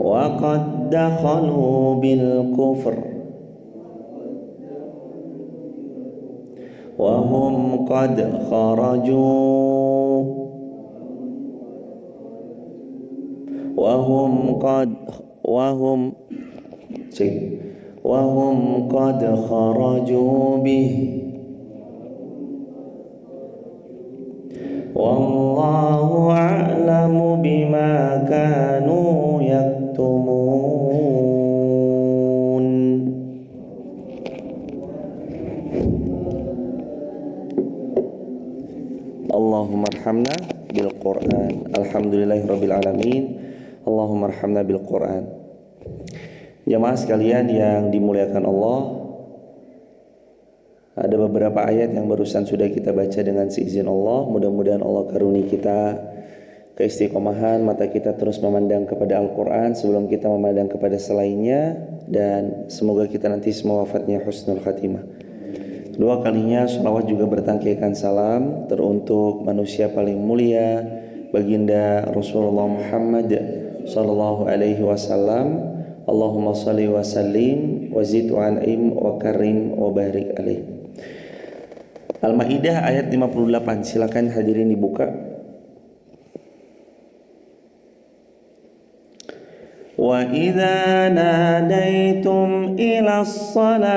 وقد دخلوا بالكفر وهم قد خرجوا وهم قد خرجوا به والله أعلم بما كانوا يكتمون. Allahumma arhamna bil Qur'an. Alhamdulillahirabbil alamin. Allahumma arhamna bil Qur'an. Jamaah sekalian yang dimuliakan Allah, ada beberapa ayat yang barusan sudah kita baca dengan seizin Allah. Mudah-mudahan Allah karuni kita keistiqomahan, mata kita terus memandang kepada Al-Quran sebelum kita memandang kepada selainnya, dan semoga kita nanti semua wafatnya husnul khatimah. Dua kalinya sholawat juga bertangkaikan salam teruntuk manusia paling mulia, baginda Rasulullah Muhammad sallallahu alaihi wasallam. Allahumma salli wa sallim wa zid wa an'im wa karim wa barik alaih. Al-Maidah ayat 58. Silakan hadirin dibuka. Wa idza nadaitum ila shalah,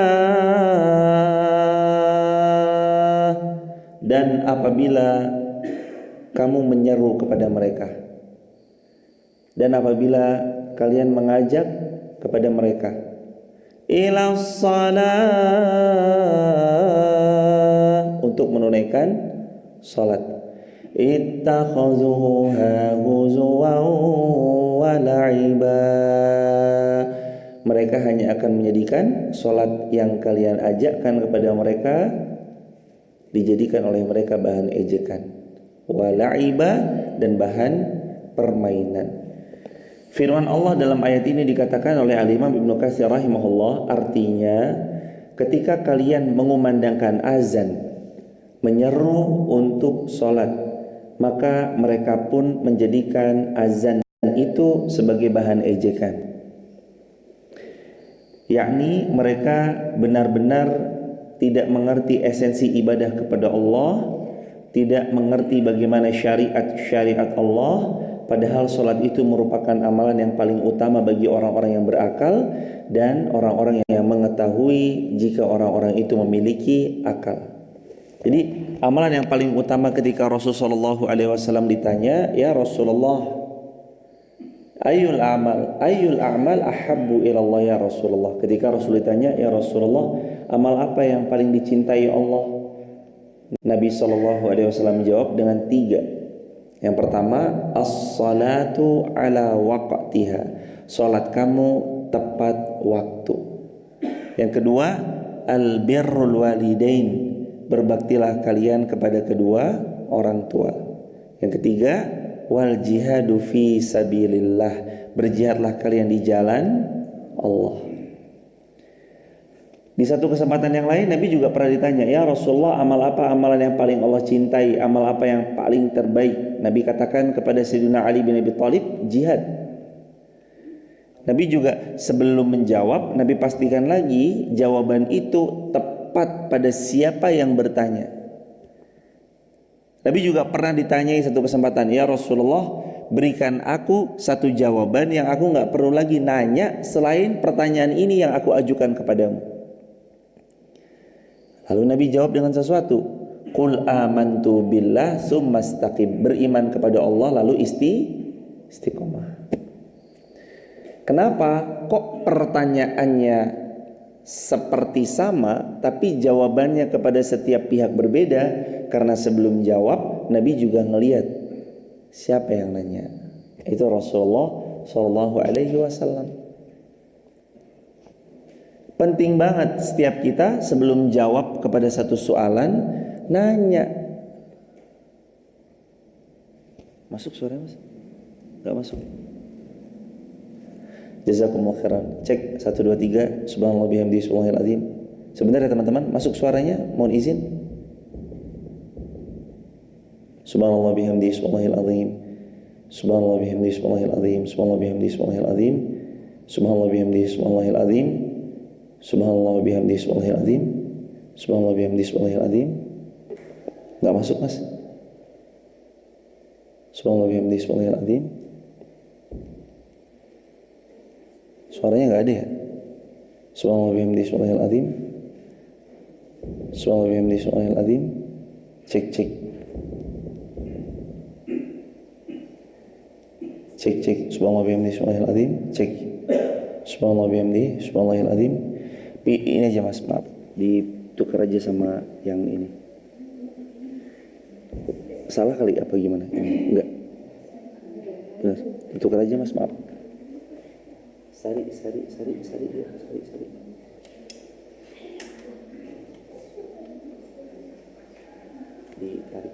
dan apabila kamu menyeru kepada mereka, dan apabila kalian mengajak kepada mereka ila shalah, untuk menunaikan salat, ittakhazuha huzwan wa la'iba, mereka hanya akan menjadikan salat yang kalian ajakkan kepada mereka dijadikan oleh mereka bahan ejekan, wa la'iba, dan bahan permainan. Firman Allah dalam ayat ini dikatakan oleh Al-Imam Ibnu Katsir rahimahullah, artinya ketika kalian mengumandangkan azan, menyeru untuk sholat, maka mereka pun menjadikan azan itu sebagai bahan ejekan. Yakni mereka benar-benar tidak mengerti esensi ibadah kepada Allah, tidak mengerti bagaimana syariat Allah, padahal sholat itu merupakan amalan yang paling utama bagi orang-orang yang berakal dan orang-orang yang mengetahui jika orang-orang itu memiliki akal. Jadi amalan yang paling utama ketika Rasulullah SAW ditanya, ya Rasulullah, Ayul a'mal ahabbu ilallah ya Rasulullah. Ketika Rasul ditanya, ya Rasulullah, amal apa yang paling dicintai Allah? Nabi SAW menjawab dengan 3. Yang pertama, as-salatu ala waqtiha, salat kamu tepat waktu. Yang kedua, al-birrul walidain, berbaktilah kalian kepada kedua orang tua. Yang ketiga, wal jihadu fi sabilillah, berjihadlah kalian di jalan Allah. Di satu kesempatan yang lain Nabi juga pernah ditanya, ya Rasulullah, amal apa amalan yang paling Allah cintai, amal apa yang paling terbaik? Nabi katakan kepada Sayyidina Ali bin Abi Thalib, jihad. Nabi juga sebelum menjawab, Nabi pastikan lagi jawaban itu tepat pada siapa yang bertanya. Nabi juga pernah ditanyai satu kesempatan, ya Rasulullah, berikan aku satu jawaban yang aku gak perlu lagi nanya selain pertanyaan ini yang aku ajukan kepadamu. Lalu Nabi jawab dengan sesuatu, qul amantu billah tsumma istaqim, beriman kepada Allah lalu istiqomah. Kenapa kok pertanyaannya seperti sama tapi jawabannya kepada setiap pihak berbeda? Karena sebelum jawab Nabi juga ngelihat siapa yang nanya. Itu Rasulullah sallallahu alaihi wasallam. Penting banget setiap kita sebelum jawab kepada satu soalan nanya. Masuk suaranya Mas? Gak masuk. Jazakumullah khairan. Cek 1 2 3. Subhanallah bihamdihi subhanallahil azim. Sebentar ya teman-teman, masuk suaranya, mohon izin. Subhanallah bihamdihi subhanallahil azim. Subhanallah bihamdihi subhanallahil azim. Subhanallah bihamdihi subhanallahil azim. Subhanallah bihamdihi subhanallahil azim. Subhanallah bihamdihi subhanallahil azim. Subhanallah bihamdihi subhanallahil azim. Enggak masuk, Mas? Subhanallah bihamdihi subhanallahil azim. Suaranya enggak ada ya? Subhanallah bihamdihi subhanallahil azim. Subhanallah bihamdihi subhanallahil azim. Cek. Subhanallah bihamdihi subhanallahil azim. Cek. Subhanallah bihamdihi subhanallahil azim. Ini aja, Mas, maaf. Ditukar aja sama yang ini. Salah kali apa gimana? Enggak. Benar. Ditukar aja, Mas, maaf. Sari. Ditarik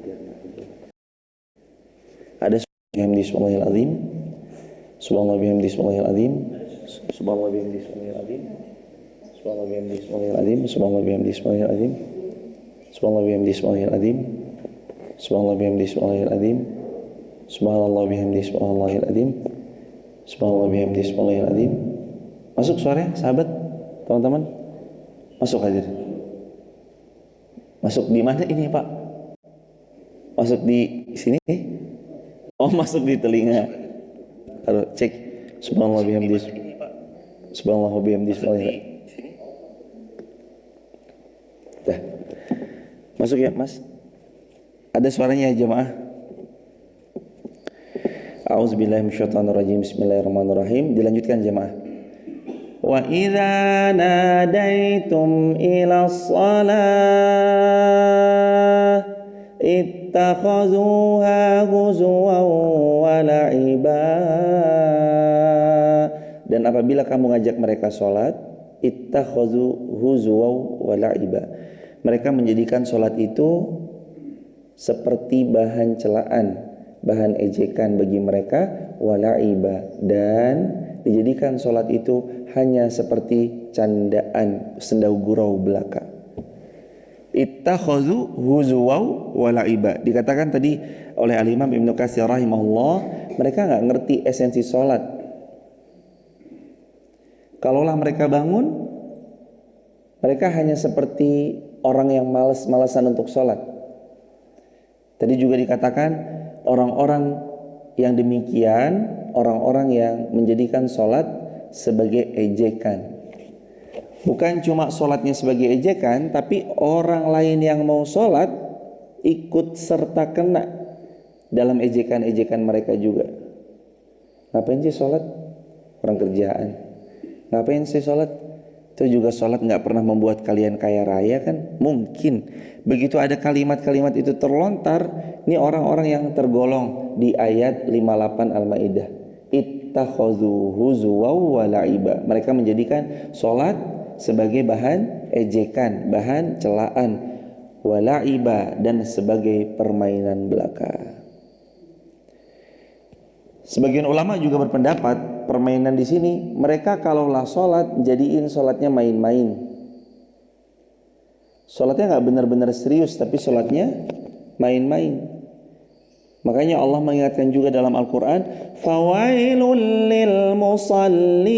biar enggak kejauh. Ada bihamdi subhanallahil azim. Subhanallah bihamdi subhanallahil azim. Subhanallah bihamdi subhanallahil azim. Subhanallah bihamdi subhanallahil azim. Subhanallah bihamdi subhanallahil azim. Subhanallah bihamdi subhanallahil azim. Subhanallah bihamdi subhanallahil azim. Subhanallah bihamdi subhanallahil azim. Subhanallah bihamdi subhanallahil azim. Masuk suaranya, sahabat, teman-teman? Masuk hadir. Masuk di mana ini, Pak? Masuk di sini? Oh, masuk di telinga. Harus cek. Subhanallah bihamdi. Subhanallah bihamdi subhanallah. Dah. Masuk ya, Mas? Ada suaranya ya, jemaah? A'udzubillahi minasyaitonirrajim. Bismillahirrahmanirrahim. Dilanjutkan jemaah. Wa idza nadaitum ila shalah ittakhazuha huzwan wa la'iba. Dan apabila kamu ngajak mereka salat, ittakhazu huzwan wa la'iba. Mereka menjadikan salat itu seperti bahan celaan, bahan ejekan bagi mereka, wa la'iba, dan dijadikan sholat itu hanya seperti candaan, sendau gurau belaka. Ittakhadhu huzwaw wa la'iba. Dikatakan tadi oleh Al-Imam Ibnu Katsir rahimahullah, mereka enggak ngerti esensi sholat. Kalaulah mereka bangun, mereka hanya seperti orang yang malas-malasan untuk sholat. Tadi juga dikatakan orang-orang yang demikian, orang-orang yang menjadikan sholat sebagai ejekan. Bukan cuma sholatnya sebagai ejekan, tapi orang lain yang mau sholat ikut serta kena dalam ejekan-ejekan mereka juga. Ngapain sih sholat? Orang kerjaan. Ngapain sih sholat? Itu juga sholat gak pernah membuat kalian kaya raya kan? Mungkin. Begitu ada kalimat-kalimat itu terlontar, ini orang-orang yang tergolong di ayat 58 Al-Maidah. Ittakhadhu huzwaw wa la'iba. Mereka menjadikan sholat sebagai bahan ejekan, bahan celaan, wa la'iba, dan sebagai permainan belaka. Sebagian ulama juga berpendapat permainan di sini, mereka kalaulah sholat jadiin sholatnya main-main. Sholatnya nggak benar-benar serius, tapi sholatnya main-main. Makanya Allah mengingatkan juga dalam Al-Quran, fawailul lil musallin.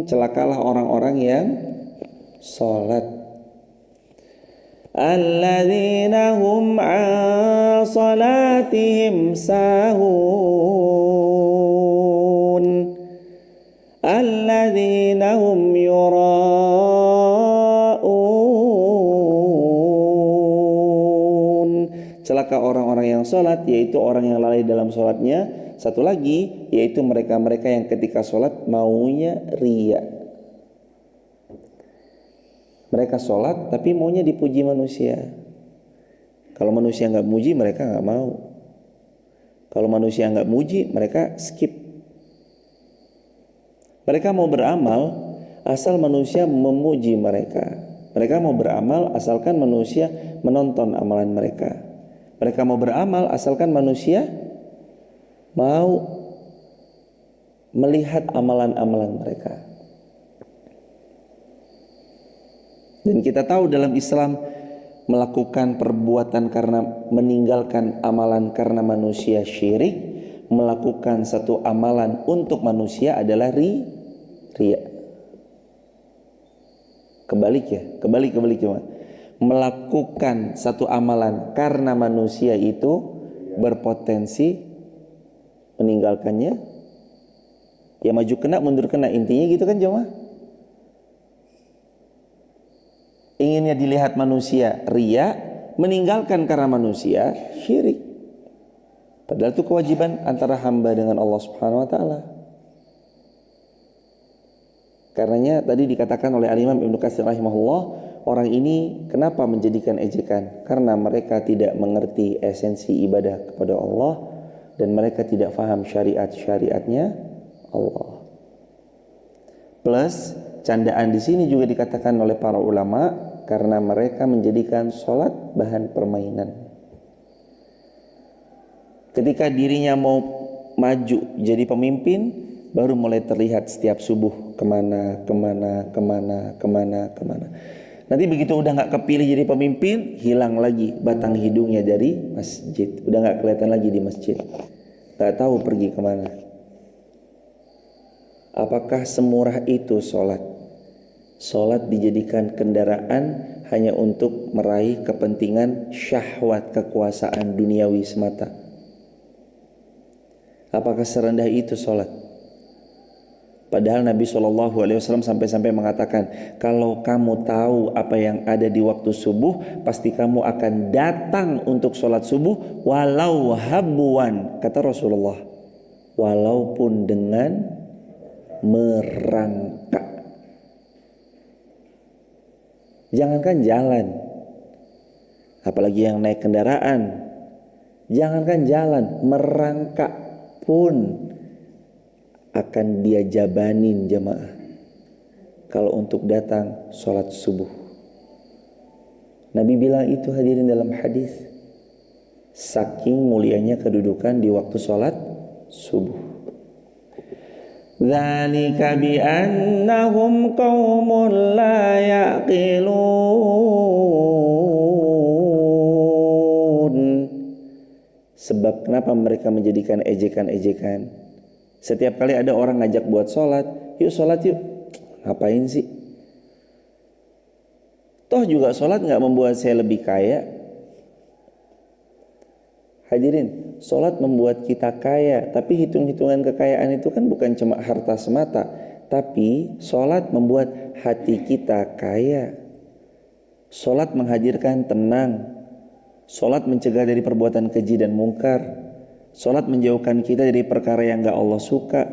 Celakalah orang-orang yang sholat. Alladzina hum an salatihim sahun. Alladzina hum yura'un. Celaka orang-orang yang sholat, yaitu orang yang lalai dalam sholatnya. Satu lagi, yaitu mereka-mereka yang ketika sholat maunya riya. Mereka sholat tapi maunya dipuji manusia. Kalau manusia nggak muji, mereka nggak mau. Kalau manusia nggak muji, mereka skip. Mereka mau beramal asal manusia memuji mereka. Mereka mau beramal asalkan manusia menonton amalan mereka. Mereka mau beramal asalkan manusia mau melihat amalan-amalan mereka. Dan kita tahu dalam Islam melakukan perbuatan karena meninggalkan amalan karena manusia syirik, melakukan satu amalan untuk manusia adalah riya. Kebalik cuma. Melakukan satu amalan karena manusia itu berpotensi meninggalkannya, ya maju kena mundur kena, intinya gitu kan jemaah. Inginnya dilihat manusia riya, meninggalkan karena manusia syirik. Padahal itu kewajiban antara hamba dengan Allah Subhanahu wa taala. Karenanya tadi dikatakan oleh Al-Imam Ibnu Katsir rahimahullah, orang ini kenapa menjadikan ejekan? Karena mereka tidak mengerti esensi ibadah kepada Allah dan mereka tidak faham syariat-syariatnya Allah. Plus candaan di sini juga dikatakan oleh para ulama karena mereka menjadikan sholat bahan permainan. Ketika dirinya mau maju jadi pemimpin, baru mulai terlihat setiap subuh kemana. Nanti begitu udah gak kepilih jadi pemimpin, hilang lagi batang hidungnya dari masjid. Udah gak kelihatan lagi di masjid, gak tahu pergi kemana. Apakah semurah itu sholat? Sholat dijadikan kendaraan hanya untuk meraih kepentingan syahwat kekuasaan duniawi semata. Apakah serendah itu sholat? Padahal Nabi SAW sampai-sampai mengatakan, kalau kamu tahu apa yang ada di waktu subuh, pasti kamu akan datang untuk sholat subuh walau habuan, kata Rasulullah, walaupun dengan merangkak. Jangankan jalan, apalagi yang naik kendaraan, jangankan jalan, merangkak pun akan dia jabanin jemaah kalau untuk datang sholat subuh. Nabi bilang itu hadirin dalam hadis, saking mulianya kedudukan di waktu sholat subuh. Dzalika bi annahum qaumun la yaqilun. Sebab kenapa mereka menjadikan ejekan-ejekan? Setiap kali ada orang ngajak buat sholat, yuk sholat yuk. Ngapain sih? Toh juga sholat gak membuat saya lebih kaya. Hadirin, sholat membuat kita kaya, tapi hitung-hitungan kekayaan itu kan bukan cuma harta semata, tapi sholat membuat hati kita kaya. Sholat menghadirkan tenang, sholat mencegah dari perbuatan keji dan mungkar, sholat menjauhkan kita dari perkara yang gak Allah suka,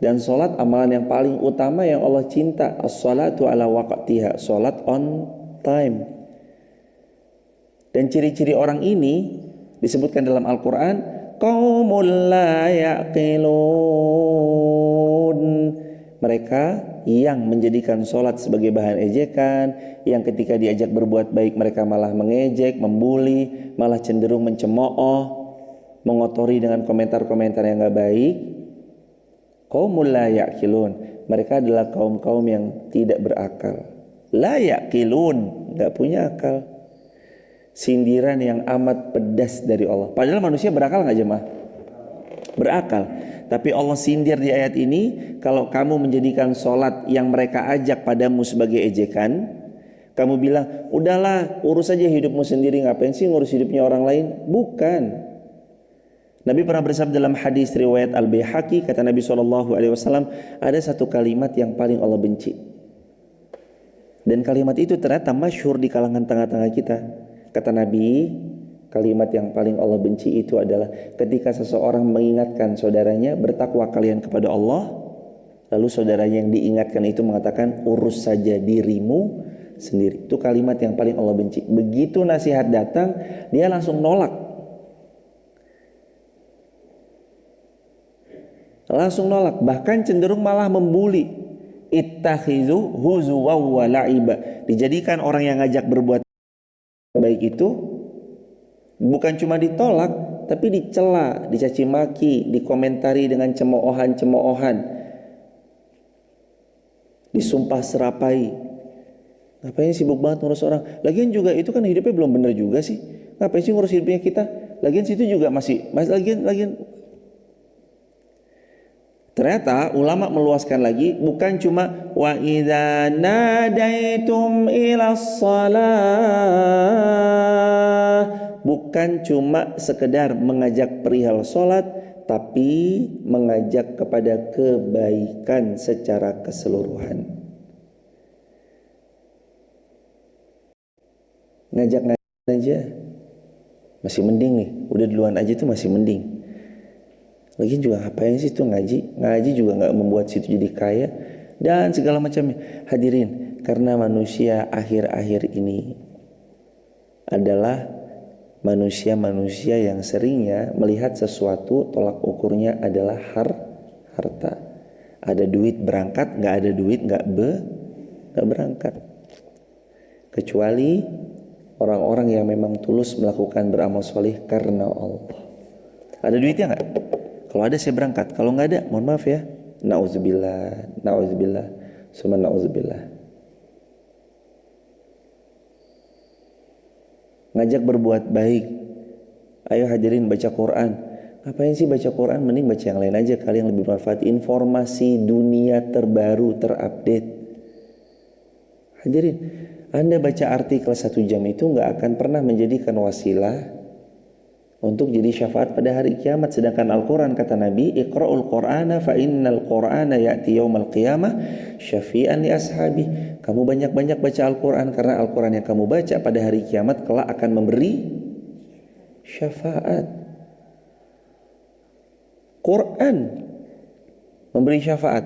dan sholat amalan yang paling utama yang Allah cinta, as-salatu ala waqtiha, sholat on time. Dan ciri-ciri orang ini disebutkan dalam Al-Quran, qaumul la yaqilun, mereka yang menjadikan sholat sebagai bahan ejekan, yang ketika diajak berbuat baik mereka malah mengejek, membuli, malah cenderung mencemooh, mengotori dengan komentar-komentar yang gak baik. Qaumul la yaqilun, mereka adalah kaum-kaum yang tidak berakal. La yaqilun, gak punya akal. Sindiran yang amat pedas dari Allah. Padahal manusia berakal gak jemaah? Berakal. Tapi Allah sindir di ayat ini, kalau kamu menjadikan sholat yang mereka ajak padamu sebagai ejekan, kamu bilang, udahlah urus aja hidupmu sendiri, ngapain sih ngurus hidupnya orang lain? Bukan. Nabi pernah bersabda dalam hadis riwayat Al-Baihaqi, kata Nabi SAW, ada satu kalimat yang paling Allah benci. Dan kalimat itu ternyata masyhur di kalangan tengah-tengah kita. Kata Nabi, kalimat yang paling Allah benci itu adalah ketika seseorang mengingatkan saudaranya, bertakwa kalian kepada Allah, lalu saudaranya yang diingatkan itu mengatakan, urus saja dirimu sendiri. Itu kalimat yang paling Allah benci. Begitu nasihat datang, dia langsung nolak. Langsung nolak, bahkan cenderung malah membuli. Ittakhidhu huzuwa wa la'iba. Dijadikan orang yang ngajak berbuat baik itu bukan cuma ditolak, tapi dicela, dicaci maki, dikomentari dengan cemoohan-cemoohan, disumpah serapai. Ngapain sibuk banget ngurus orang? Lagian juga itu kan hidupnya belum bener juga sih. Ngapain sih ngurus hidupnya kita? Lagian situ juga masih lagian. Ternyata ulama meluaskan lagi, bukan cuma wa idza nadaitum ilas shalah, bukan cuma sekedar mengajak perihal salat, tapi mengajak kepada kebaikan secara keseluruhan. Ngajak aja masih mending nih, udah duluan aja tuh masih mending. Lagian juga ngapain sih tuh ngaji juga nggak membuat situ jadi kaya dan segala macamnya. Hadirin, karena manusia akhir-akhir ini adalah manusia-manusia yang seringnya melihat sesuatu tolak ukurnya adalah harta. Ada duit berangkat, nggak ada duit nggak berangkat. Kecuali orang-orang yang memang tulus melakukan beramal soleh karena Allah. Ada duitnya nggak? Kalau ada saya berangkat, kalau nggak ada mohon maaf ya. Nauzubillah, summa nauzubillah. Ngajak berbuat baik. Ayo hadirin baca Quran. Ngapain sih baca Quran? Mending baca yang lain aja kali yang lebih bermanfaat. Informasi dunia terbaru, terupdate. Hadirin, Anda baca artikel 1 jam itu nggak akan pernah menjadikan wasilah untuk jadi syafaat pada hari kiamat. Sedangkan Al-Quran kata Nabi, Iqra'ul Qur'ana fa innal Qur'ana ya'ti yawmal qiyamah syafi'an li ashabi. Kamu banyak-banyak baca Al-Quran, karena Al-Quran yang kamu baca pada hari kiamat kelak akan memberi syafaat. Quran memberi syafaat.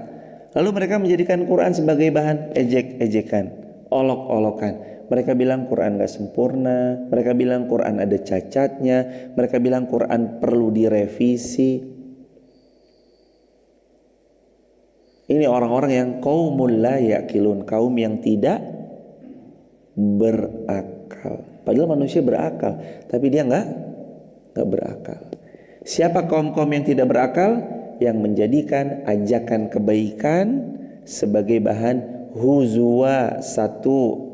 Lalu mereka menjadikan Quran sebagai bahan ejek-ejekan, olok-olokan. Mereka bilang Quran gak sempurna, mereka bilang Quran ada cacatnya, mereka bilang Quran perlu direvisi. Ini orang-orang yang qaumul la yaqilun, kaum yang tidak berakal. Padahal manusia berakal, tapi dia gak berakal. Siapa kaum-kaum yang tidak berakal? Yang menjadikan ajakan kebaikan sebagai bahan huzwa. Satu,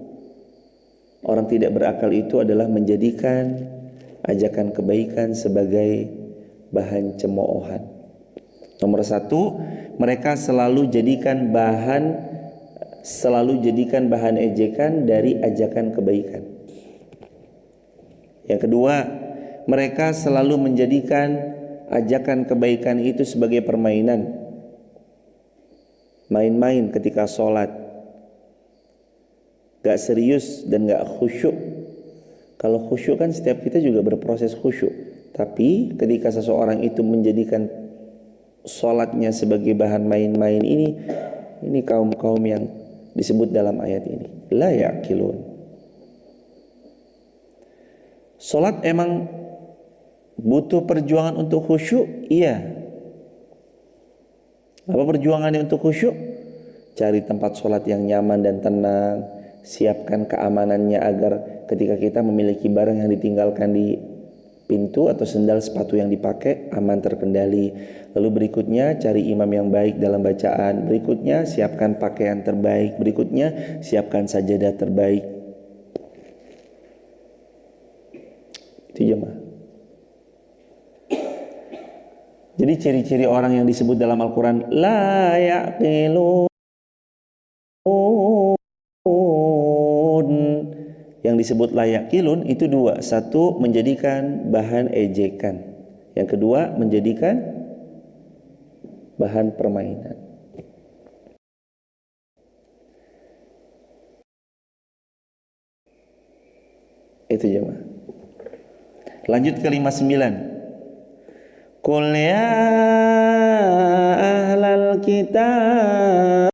orang tidak berakal itu adalah menjadikan ajakan kebaikan sebagai bahan cemoohan. Nomor satu, mereka selalu jadikan bahan ejekan dari ajakan kebaikan. Yang kedua, mereka selalu menjadikan ajakan kebaikan itu sebagai permainan. Main-main ketika sholat, gak serius dan gak khusyuk. Kalau khusyuk kan setiap kita juga berproses khusyuk. Tapi ketika seseorang itu menjadikan sholatnya sebagai bahan main-main, ini kaum-kaum yang disebut dalam ayat ini la yaqilun. Sholat emang butuh perjuangan untuk khusyuk? Iya. Apa perjuangannya untuk khusyuk? Cari tempat sholat yang nyaman dan tenang. Siapkan keamanannya agar ketika kita memiliki barang yang ditinggalkan di pintu atau sendal sepatu yang dipakai aman terkendali. Lalu berikutnya cari imam yang baik dalam bacaan. Berikutnya siapkan pakaian terbaik. Berikutnya siapkan sajadah terbaik. Itu jemaah. Jadi ciri-ciri orang yang disebut dalam Al-Quran la yaqilun, yang disebut la yaqilun itu dua. Satu, menjadikan bahan ejekan. Yang kedua, menjadikan bahan permainan. Itu jemaah. Lanjut ke 59. Qul ya ahlal kitab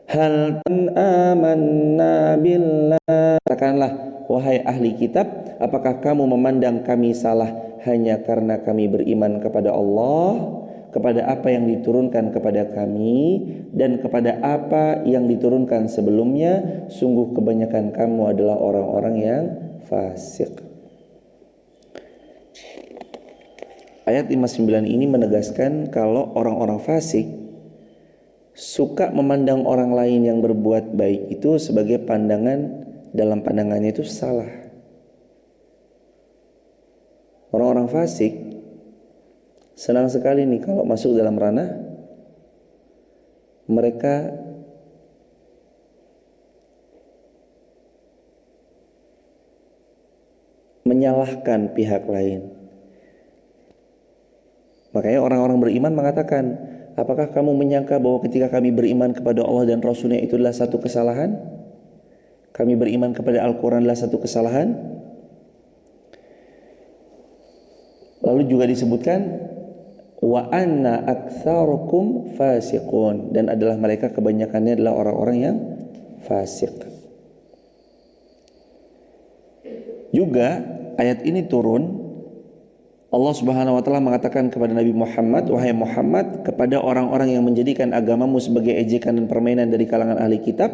hal amanna billah. Katakanlah, wahai ahli kitab, apakah kamu memandang kami salah hanya karena kami beriman kepada Allah, kepada apa yang diturunkan kepada kami, dan kepada apa yang diturunkan sebelumnya? Sungguh kebanyakan kamu adalah orang-orang yang fasik. Ayat 59 ini menegaskan kalau orang-orang fasik suka memandang orang lain yang berbuat baik itu sebagai pandangan, dalam pandangannya itu salah. Orang-orang fasik senang sekali nih kalau masuk dalam ranah mereka menyalahkan pihak lain. Makanya orang-orang beriman mengatakan, apakah kamu menyangka bahwa ketika kami beriman kepada Allah dan Rasulnya itu adalah satu kesalahan? Kami beriman kepada Al-Quran adalah satu kesalahan? Lalu juga disebutkan, wa anna aktsarukum fasiqun, dan adalah mereka kebanyakannya adalah orang-orang yang fasik. Juga ayat ini turun, Allah Subhanahu wa taala mengatakan kepada Nabi Muhammad, wahai Muhammad, kepada orang-orang yang menjadikan agamamu sebagai ejekan dan permainan dari kalangan ahli kitab,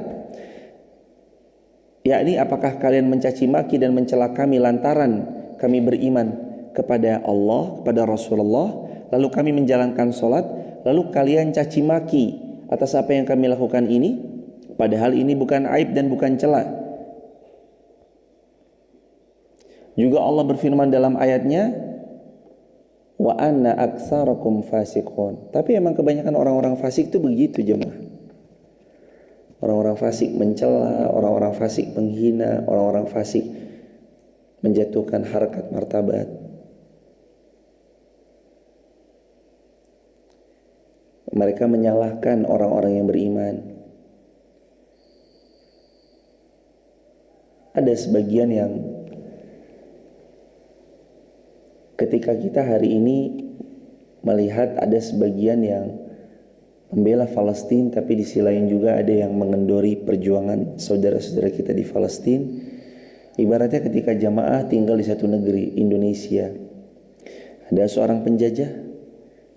yakni apakah kalian mencaci maki dan mencela kami lantaran kami beriman kepada Allah, kepada Rasulullah, lalu kami menjalankan salat, lalu kalian caci maki atas apa yang kami lakukan ini, padahal ini bukan aib dan bukan cela. Juga Allah berfirman dalam ayatnya, wa anna aktsarakum fasiqun. Tapi emang kebanyakan orang-orang fasik itu begitu, jemaah. Orang-orang fasik mencela, orang-orang fasik menghina, orang-orang fasik menjatuhkan harkat martabat. Mereka menyalahkan orang-orang yang beriman. Ada sebagian yang ketika kita hari ini melihat ada sebagian yang membela Palestina, tapi di sisi lain juga ada yang mengendori perjuangan saudara-saudara kita di Palestina. Ibaratnya ketika jamaah tinggal di satu negeri, Indonesia, ada seorang penjajah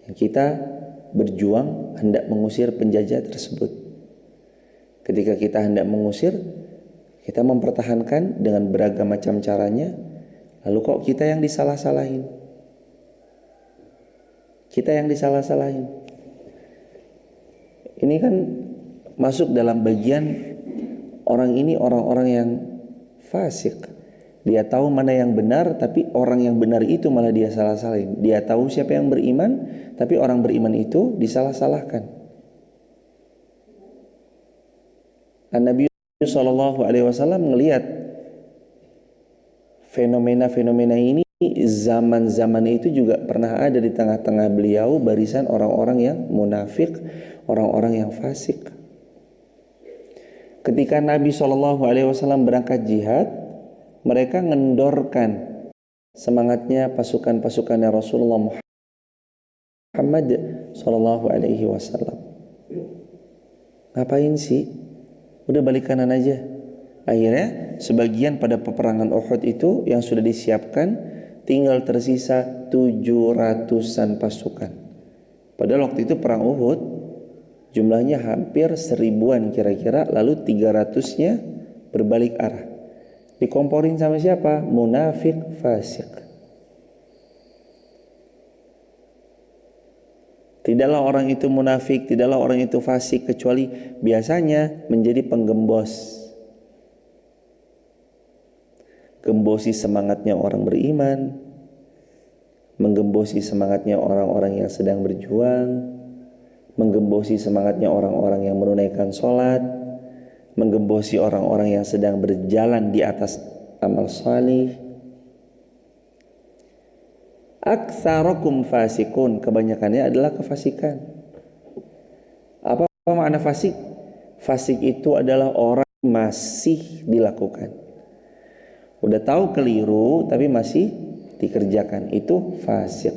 yang kita berjuang hendak mengusir penjajah tersebut. Ketika kita hendak mengusir, kita mempertahankan dengan beragam macam caranya. Lalu kok kita yang disalah-salahin? Kita yang disalah-salahin. Ini kan masuk dalam bagian orang ini orang-orang yang fasik. Dia tahu mana yang benar, tapi orang yang benar itu malah dia salah-salahin. Dia tahu siapa yang beriman, tapi orang beriman itu disalah-salahkan. Nabi SAW melihat fenomena-fenomena ini, zaman-zaman itu juga pernah ada di tengah-tengah beliau barisan orang-orang yang munafik, orang-orang yang fasik. Ketika Nabi SAW berangkat jihad, mereka ngendorkan semangatnya pasukan-pasukannya Rasulullah Muhammad SAW. Ngapain sih? Udah balik kanan aja. Akhirnya sebagian pada peperangan Uhud itu yang sudah disiapkan tinggal tersisa 700-an pasukan. Padahal waktu itu perang Uhud jumlahnya hampir 1000-an kira-kira, lalu 300-nya berbalik arah. Dikomporin sama siapa? Munafik fasik. Tidaklah orang itu munafik, tidaklah orang itu fasik kecuali biasanya menjadi penggembos. Gembosi semangatnya orang beriman, menggembosi semangatnya orang-orang yang sedang berjuang, menggembosi semangatnya orang-orang yang menunaikan sholat, menggembosi orang-orang yang sedang berjalan di atas amal salih. Aktsarukum fasikun, kebanyakannya adalah kefasikan. Apa makna fasik? Fasik itu adalah orang yang masih dilakukan. Udah tahu keliru tapi masih dikerjakan, itu fasik.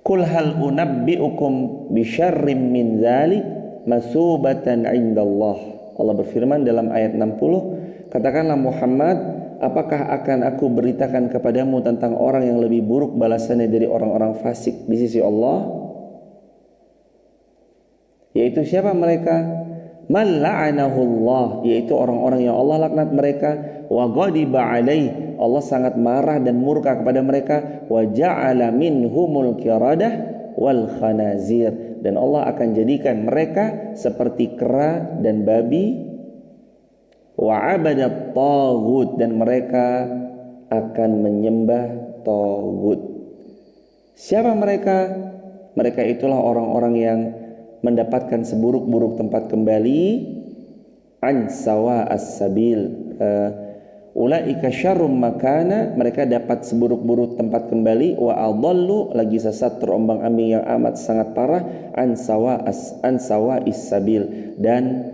Qul hal unabbiukum bisyarrim min dzalik masubatan indallah. Allah berfirman dalam ayat 60, katakanlah Muhammad, apakah akan aku beritakan kepadamu tentang orang yang lebih buruk balasannya dari orang-orang fasik di sisi Allah? Yaitu siapa mereka? Man la'anahullah, yaitu orang-orang yang Allah laknat mereka, wa ghadiba alaih, Allah sangat marah dan murka kepada mereka, wa ja'ala minhumul qiradah wal khanazir, dan Allah akan jadikan mereka seperti kera dan babi, wa abadat taghut, dan mereka akan menyembah taghut. Siapa mereka? Mereka itulah orang-orang yang mendapatkan seburuk-buruk tempat kembali, an sawa as-sabil, ulaika syarrum makana, mereka dapat seburuk-buruk tempat kembali, wa adallu, lagi sesat terombang-ambing yang amat sangat parah, an sawa is-sabil, dan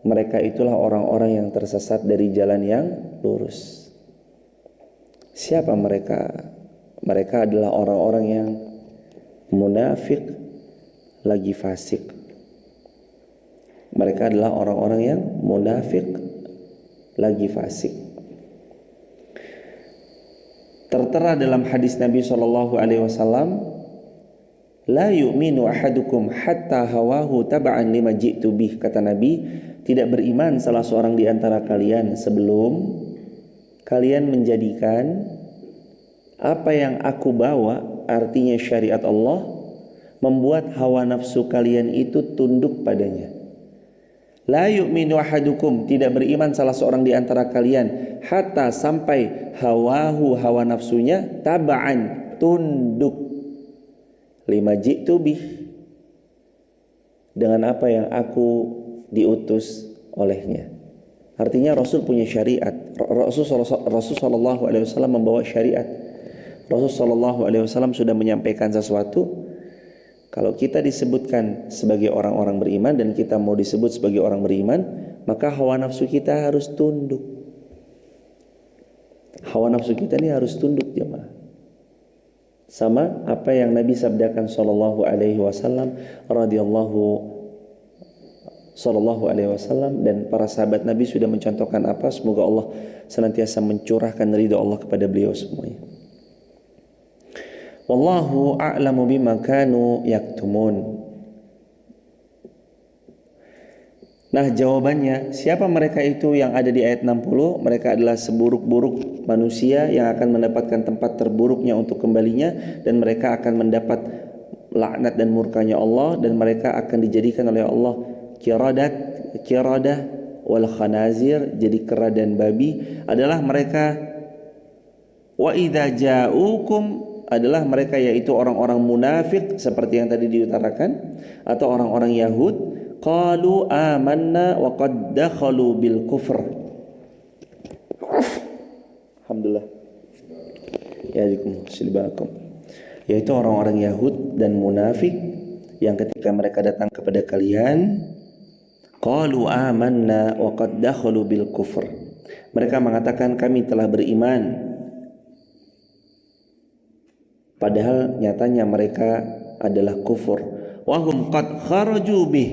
mereka itulah orang-orang yang tersesat dari jalan yang lurus. Siapa mereka? Mereka adalah orang-orang yang munafik lagi fasik. Mereka adalah orang-orang yang munafik lagi fasik. Tertera dalam hadis Nabi SAW, la yu'minu ahadukum hatta hawahu taba'an lima ji'tu bih, kata Nabi, tidak beriman salah seorang di antara kalian sebelum kalian menjadikan apa yang aku bawa, artinya syariat Allah, membuat hawa nafsu kalian itu tunduk padanya. La yu'minu ahadukum, tidak beriman salah seorang di antara kalian, hatta, sampai hawahu, hawa nafsunya, taba'an, tunduk, lima ji'tu bih, dengan apa yang aku diutus olehnya. Artinya Rasul punya syariat. Rasul sallallahu alaihi wasallam membawa syariat. Rasul sallallahu alaihi wasallam sudah menyampaikan sesuatu. Kalau kita disebutkan sebagai orang-orang beriman dan kita mau disebut sebagai orang beriman, maka hawa nafsu kita harus tunduk. Hawa nafsu kita ini harus tunduk, jemaah, sama apa yang Nabi sabdakan sallallahu alaihi wasallam, sallallahu alaihi wasallam, dan para sahabat Nabi sudah mencontohkan apa. Semoga Allah senantiasa mencurahkan ridha Allah kepada beliau semuanya. Wallahu a'lamu bima kanu yaktumun. Nah, jawabannya, siapa mereka itu yang ada di ayat 60? Mereka adalah seburuk-buruk manusia yang akan mendapatkan tempat terburuknya untuk kembalinya, dan mereka akan mendapat laknat dan murkanya Allah, dan mereka akan dijadikan oleh Allah kiradah wal khanazir, jadi kera dan babi adalah mereka. Wa idza ja'ukum, adalah mereka, yaitu orang-orang munafik seperti yang tadi diutarakan, atau orang-orang Yahud, qalu amanna wa qad dakhalu bil kufr. Alhamdulillah. Yaitu orang-orang Yahud dan munafik yang ketika mereka datang kepada kalian, qalu amanna wa qad dakhalu bil kufr, mereka mengatakan kami telah beriman, padahal nyatanya mereka adalah kufur. Wahum qad kharaju bih,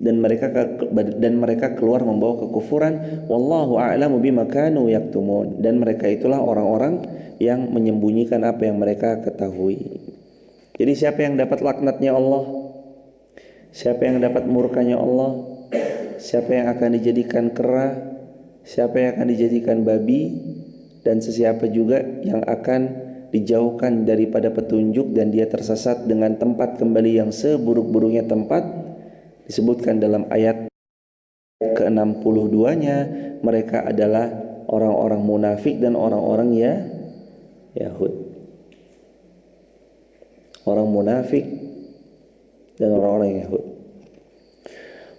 dan mereka keluar membawa kekufuran. Wallahu a'lamu bima kanu yaktumun, dan mereka itulah orang-orang yang menyembunyikan apa yang mereka ketahui. Jadi siapa yang dapat laknatnya Allah? Siapa yang dapat murkanya Allah? Siapa yang akan dijadikan kera? Siapa yang akan dijadikan babi? Dan sesiapa juga yang akan dijauhkan daripada petunjuk dan dia tersesat dengan tempat kembali yang seburuk-buruknya tempat, disebutkan dalam ayat ke-62-nya, mereka adalah orang-orang munafik dan orang-orang Yahud. Orang munafik dan orang-orang Yahud.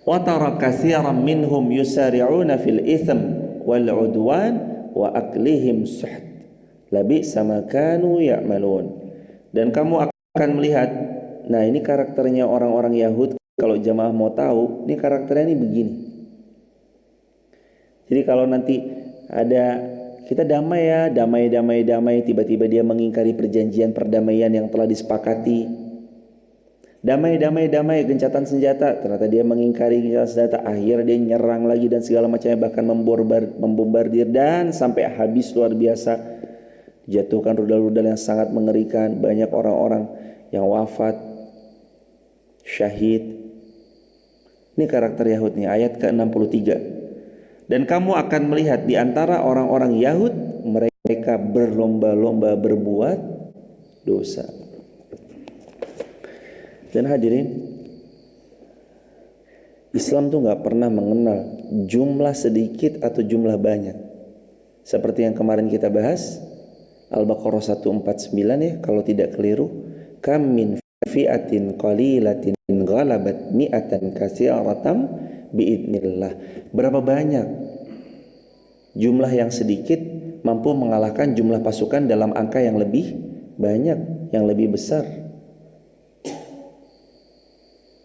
Wa tara katsiran minhum yusari'una fil itsm wal 'udwan wa aklihim suht, labi'sa ma kanu ya'malun. Dan kamu akan melihat, nah ini karakternya orang-orang Yahud. Kalau jamaah mau tahu, ini karakternya ini begini. Jadi kalau nanti ada kita damai ya, damai, tiba-tiba dia mengingkari perjanjian perdamaian yang telah disepakati. Damai, gencatan senjata, ternyata dia mengingkari gencatan senjata, akhirnya dia nyerang lagi dan segala macamnya, bahkan membombardir dan sampai habis luar biasa. Jatuhkan rudal-rudal yang sangat mengerikan, banyak orang-orang yang wafat, syahid. Ini karakter Yahud nih, ayat ke-63. Dan kamu akan melihat di antara orang-orang Yahud, mereka berlomba-lomba berbuat dosa. Dan hadirin, Islam tuh nggak pernah mengenal jumlah sedikit atau jumlah banyak. Seperti yang kemarin kita bahas, Al-Baqarah 149 ya, kalau tidak keliru. Kam min fi'atin qalilatin ghalabat mi'atan katsiratan biidznillah. Berapa banyak jumlah yang sedikit mampu mengalahkan jumlah pasukan dalam angka yang lebih banyak, yang lebih besar.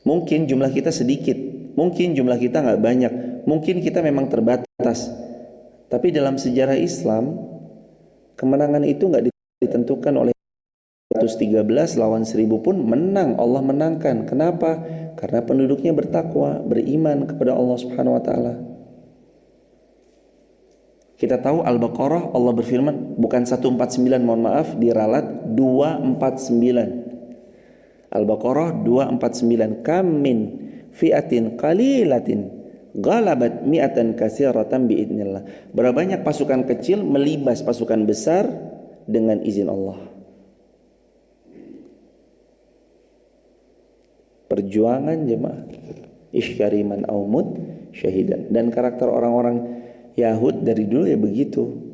Mungkin jumlah kita sedikit, mungkin jumlah kita nggak banyak, mungkin kita memang terbatas. Tapi dalam sejarah Islam, kemenangan itu nggak ditentukan oleh 113 lawan 1000 pun menang, Allah menangkan. Kenapa? Karena penduduknya bertakwa, beriman kepada Allah Subhanahu wa taala. Kita tahu Al-Baqarah Allah berfirman bukan 149, mohon maaf, diralat 249. Al-Baqarah 249, kam min fi'atin qalilatin ghalabat mi'atan katsiratan biidznillah. Berapa banyak pasukan kecil melibas pasukan besar dengan izin Allah. Perjuangan jemaah, isyariman aumud syahidan. Dan karakter orang-orang Yahud dari dulu ya begitu.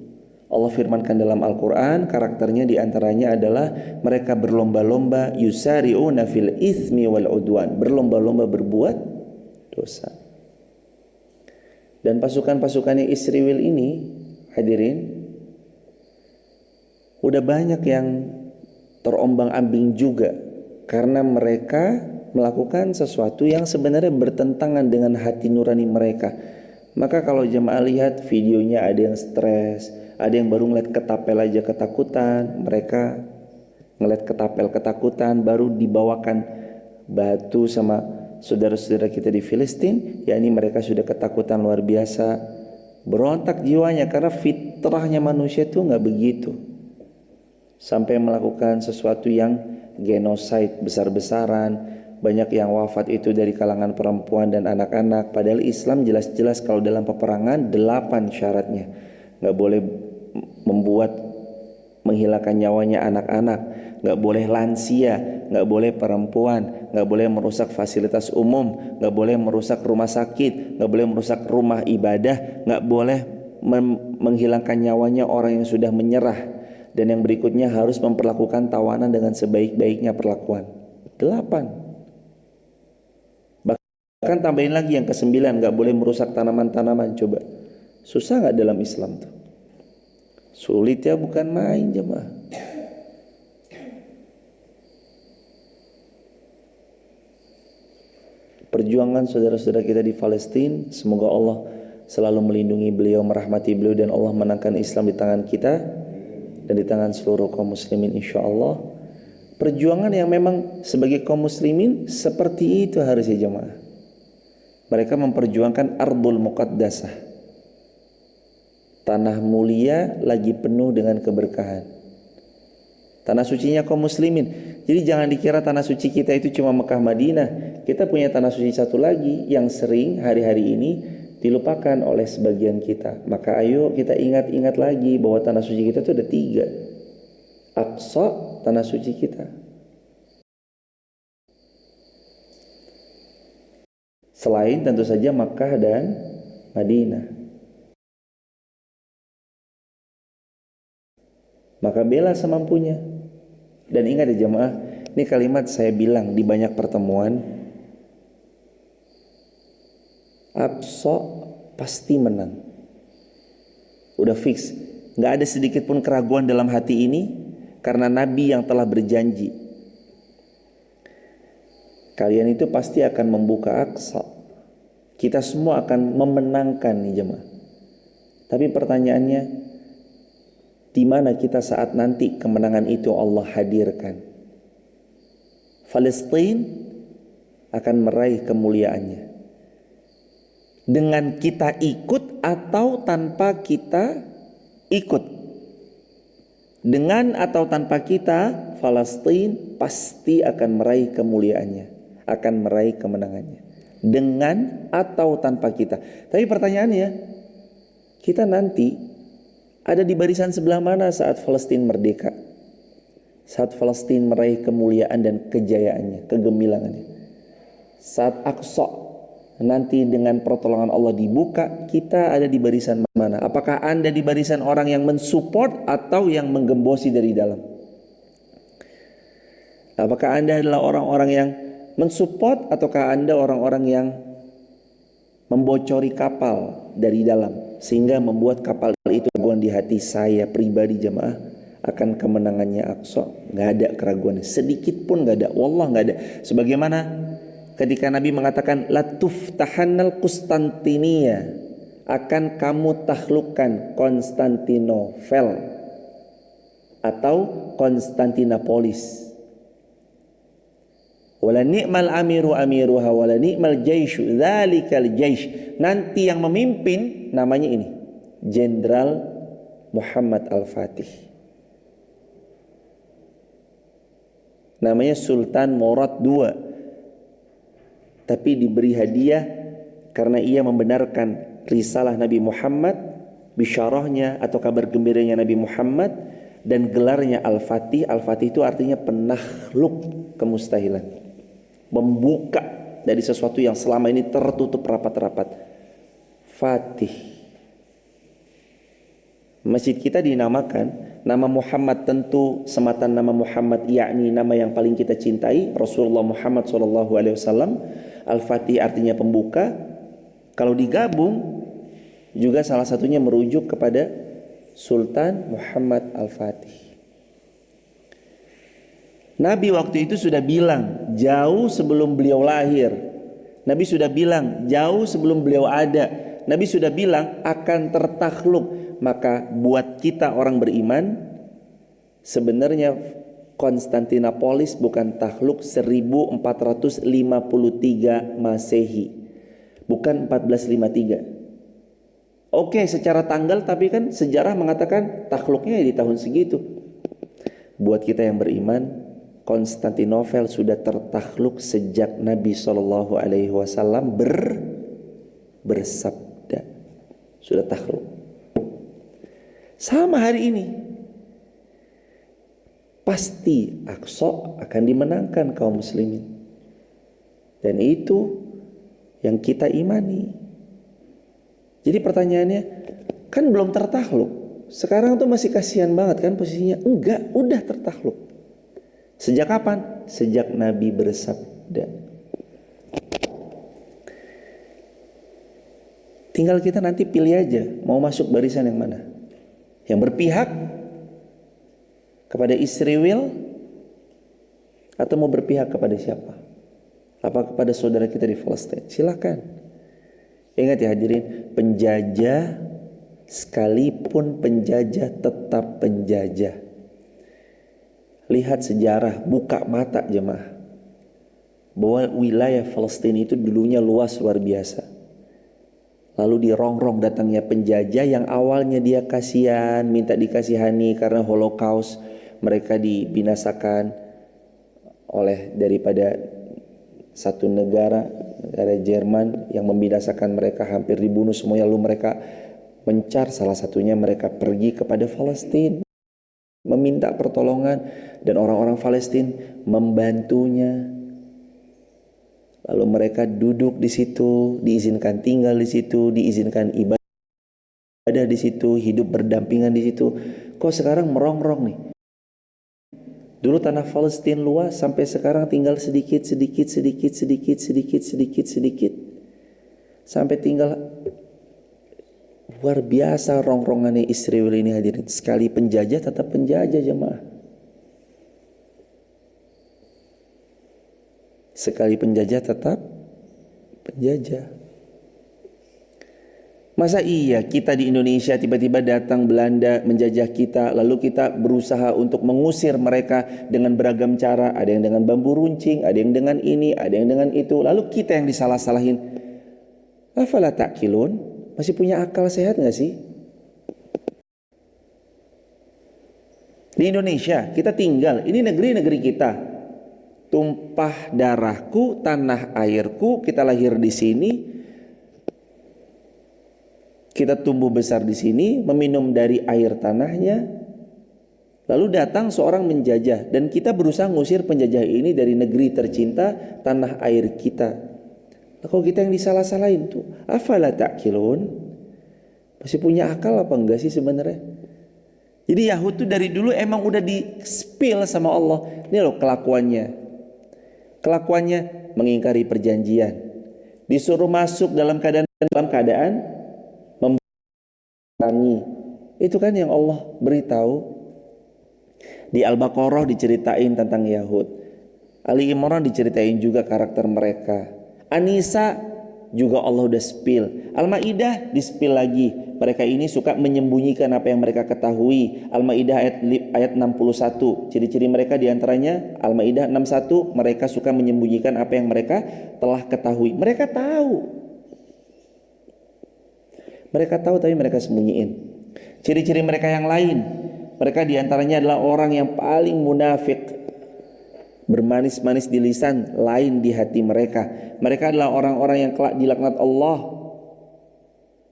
Allah firmankan dalam Al-Quran, karakternya diantaranya adalah mereka berlomba-lomba, yusari'una fil itsmi wal udwan, berlomba-lomba berbuat dosa. Dan pasukan-pasukannya Israel ini, hadirin, udah banyak yang terombang-ambing juga karena mereka melakukan sesuatu yang sebenarnya bertentangan dengan hati nurani mereka. Maka kalau jemaah lihat videonya, ada yang stres, ada yang baru ngeliat ketapel aja ketakutan, mereka ngeliat ketapel ketakutan, baru dibawakan batu sama saudara-saudara kita di Filistin, yakni mereka sudah ketakutan luar biasa, berontak jiwanya karena fitrahnya manusia itu nggak begitu, sampai melakukan sesuatu yang genosida besar-besaran. Banyak yang wafat itu dari kalangan perempuan dan anak-anak. Padahal Islam jelas-jelas kalau dalam peperangan 8 syaratnya. Gak boleh menghilangkan nyawanya anak-anak, gak boleh lansia, gak boleh perempuan, gak boleh merusak fasilitas umum, gak boleh merusak rumah sakit, gak boleh merusak rumah ibadah, gak boleh menghilangkan nyawanya orang yang sudah menyerah. Dan yang berikutnya harus memperlakukan tawanan dengan sebaik-baiknya perlakuan. 8. Bahkan tambahin lagi yang ke-9, gak boleh merusak tanaman-tanaman. Coba, susah gak dalam Islam tuh? Sulit ya, bukan main jemaah. Perjuangan saudara-saudara kita di Palestina, semoga Allah selalu melindungi beliau, merahmati beliau, dan Allah menangkan Islam di tangan kita dan di tangan seluruh kaum muslimin insyaallah. Perjuangan yang memang sebagai kaum muslimin seperti itu harusnya jemaah. Mereka memperjuangkan ardul muqaddasah, tanah mulia lagi penuh dengan keberkahan, tanah sucinya kaum muslimin. Jadi jangan dikira tanah suci kita itu cuma Mekah Madinah. Kita punya tanah suci satu lagi yang sering hari-hari ini dilupakan oleh sebagian kita. Maka ayo kita ingat-ingat lagi bahwa tanah suci kita itu ada 3. Aqsa, tanah suci kita. Selain tentu saja Makkah dan Madinah. Maka bela semampunya. Dan ingat ya jemaah, ini kalimat saya bilang di banyak pertemuan, Aqsa pasti menang. Udah fix, gak ada sedikit pun keraguan dalam hati ini, karena Nabi yang telah berjanji, kalian itu pasti akan membuka Aqsa. Kita semua akan memenangkan nih jemaah. Tapi pertanyaannya, di mana kita saat nanti kemenangan itu Allah hadirkan? Palestina akan meraih kemuliaannya dengan kita ikut atau tanpa kita ikut. Dengan atau tanpa kita, Palestina pasti akan meraih kemuliaannya, akan meraih kemenangannya. Dengan atau tanpa kita. Tapi pertanyaannya, kita nanti ada di barisan sebelah mana saat Palestina merdeka? Saat Palestina meraih kemuliaan dan kejayaannya, kegemilangannya. Saat Aqsa nanti dengan pertolongan Allah dibuka, kita ada di barisan mana? Apakah Anda di barisan orang yang mensupport atau yang menggembosi dari dalam? Apakah Anda adalah orang-orang yang mensupport ataukah Anda orang-orang yang membocori kapal dari dalam sehingga membuat kapal itu keraguan di hati saya pribadi jemaah akan kemenangannya Aqsa? Nggak ada keraguan sedikit pun, nggak ada. Wallah nggak ada. Sebagaimana ketika Nabi mengatakan latuftahanal Konstantinia, akan kamu taklukkan Konstantinopel atau Konstantinopolis. Wala ni'mal amiru amiruha wala ni'mal jaishu dzalikal jaish. Nanti yang memimpin namanya ini Jenderal Muhammad Al-Fatih. Namanya Sultan Murad II. Tapi diberi hadiah karena ia membenarkan risalah Nabi Muhammad, bisyarahnya atau kabar gembiranya Nabi Muhammad, dan gelarnya Al-Fatih. Al-Fatih itu artinya penakluk kemustahilan, membuka dari sesuatu yang selama ini tertutup rapat-rapat. Fatih. Masjid kita dinamakan nama Muhammad, tentu sematan nama Muhammad, yakni nama yang paling kita cintai, Rasulullah Muhammad SAW. Al-Fatih artinya pembuka. Kalau digabung juga salah satunya merujuk kepada Sultan Muhammad Al-Fatih. Nabi waktu itu sudah bilang jauh sebelum beliau lahir. Nabi sudah bilang jauh sebelum beliau ada. Nabi sudah bilang akan tertakluk. Maka buat kita orang beriman, sebenarnya Konstantinopolis bukan takluk 1453 Masehi, bukan 1453. Oke, secara tanggal, tapi kan sejarah mengatakan takluknya di tahun segitu. Buat kita yang beriman, Konstantinopel sudah tertakluk sejak Nabi SAW bersabda, sudah takluk. Sama hari ini, pasti Aqsa akan dimenangkan kaum muslimin, dan itu yang kita imani. Jadi pertanyaannya, kan belum tertakluk. Sekarang tuh masih kasihan banget kan posisinya? Enggak, udah tertakluk. Sejak kapan? Sejak Nabi bersabda. Tinggal kita nanti pilih aja mau masuk barisan yang mana. Yang berpihak kepada Israel atau mau berpihak kepada siapa? Apa kepada saudara kita di Palestina? Silakan. Ingat ya hadirin, penjajah sekalipun penjajah tetap penjajah. Lihat sejarah, buka mata jemaah, bahwa wilayah Palestina itu dulunya luas luar biasa. Lalu dirongrong datangnya penjajah yang awalnya dia kasihan, minta dikasihani karena Holocaust, mereka dibinasakan oleh daripada satu negara Jerman yang membinasakan mereka, hampir dibunuh semuanya. Lalu mereka mencar, salah satunya mereka pergi kepada Palestina meminta pertolongan, dan orang-orang Palestina membantunya. Lalu mereka duduk di situ, diizinkan tinggal di situ, diizinkan ibadah di situ, hidup berdampingan di situ. Kok sekarang merongrong nih? Dulu tanah Palestina luas, sampai sekarang tinggal sedikit. Sampai tinggal luar biasa rongrongannya Israel ini hadirin. Sekali penjajah tetap penjajah jemaah. Sekali penjajah tetap penjajah. Masa iya kita di Indonesia tiba-tiba datang Belanda menjajah kita, lalu kita berusaha untuk mengusir mereka dengan beragam cara. Ada yang dengan bambu runcing, ada yang dengan ini, ada yang dengan itu. Lalu kita yang disalah-salahin. Afala ta'qilun? Masih punya akal sehat gak sih? Di Indonesia kita tinggal, ini negeri-negeri kita. Tumpah darahku, tanah airku, kita lahir di sini, kita tumbuh besar di sini, meminum dari air tanahnya, Lalu datang seorang menjajah dan kita berusaha ngusir penjajah ini dari negeri tercinta, tanah air kita. Nah, kalau kita yang disalah-salahin tuh, afala ta'qilun? Masih punya akal apa enggak sih sebenarnya? Jadi Yahud tuh dari dulu emang udah di-spill sama Allah. Ini loh kelakuannya. Kelakuannya mengingkari perjanjian. Disuruh masuk dalam keadaan memberangi. Itu kan yang Allah beritahu. Di Al-Baqarah diceritain tentang Yahud. Ali Imran diceritain juga karakter mereka. An-Nisa juga Allah udah spill. Al-Maidah di-spill lagi. Mereka ini suka menyembunyikan apa yang mereka ketahui. Al-Maidah ayat 61. Ciri-ciri mereka diantaranya Al-Maidah 61. Mereka suka menyembunyikan apa yang mereka telah ketahui. Mereka tahu. Mereka tahu tapi mereka sembunyiin. Ciri-ciri mereka yang lain, mereka diantaranya adalah orang yang paling munafik, bermanis-manis di lisan, lain di hati mereka. Mereka adalah orang-orang yang kelak dilaknat Allah.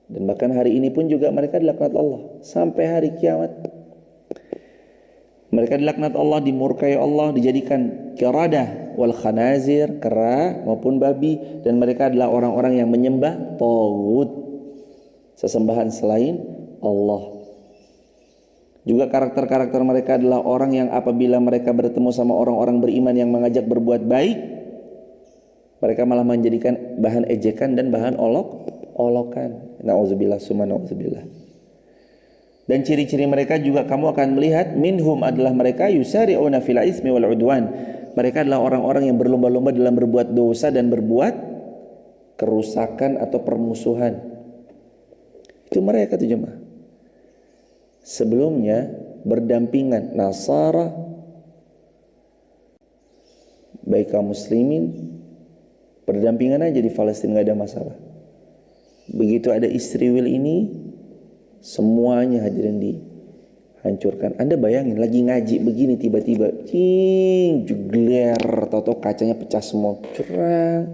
Dan bahkan hari ini pun juga mereka dilaknat Allah sampai hari kiamat. Mereka dilaknat Allah, dimurkai Allah, dijadikan qiradah wal khanazir, kera maupun babi, dan mereka adalah orang-orang yang menyembah taghut, sesembahan selain Allah. Juga karakter-karakter mereka adalah orang yang apabila mereka bertemu sama orang-orang beriman yang mengajak berbuat baik, mereka malah menjadikan bahan ejekan dan bahan olokan. Nauzubillah summa nauzubillah. Dan ciri-ciri mereka juga kamu akan melihat, minhum adalah mereka yusari'una fil ismi wal udwan. Mereka adalah orang-orang yang berlomba-lomba dalam berbuat dosa dan berbuat kerusakan atau permusuhan. Itu mereka tuh jemaah. Sebelumnya berdampingan Nasara baik kaum muslimin, berdampingan aja di Palestina, gak ada masalah. Begitu ada Israel ini, semuanya hadirin dihancurkan. Anda bayangin lagi ngaji begini, tiba-tiba jegler, toto kacanya pecah semua, curang,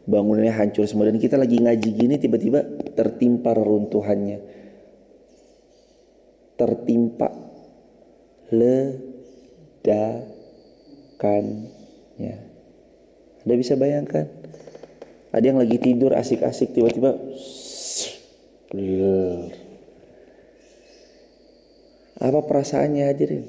bangunannya hancur semua. Dan kita lagi ngaji gini, tiba-tiba tertimpa reruntuhannya, tertimpa ledakannya. Anda bisa bayangkan, ada yang lagi tidur asik-asik, tiba-tiba apa perasaannya hadirin?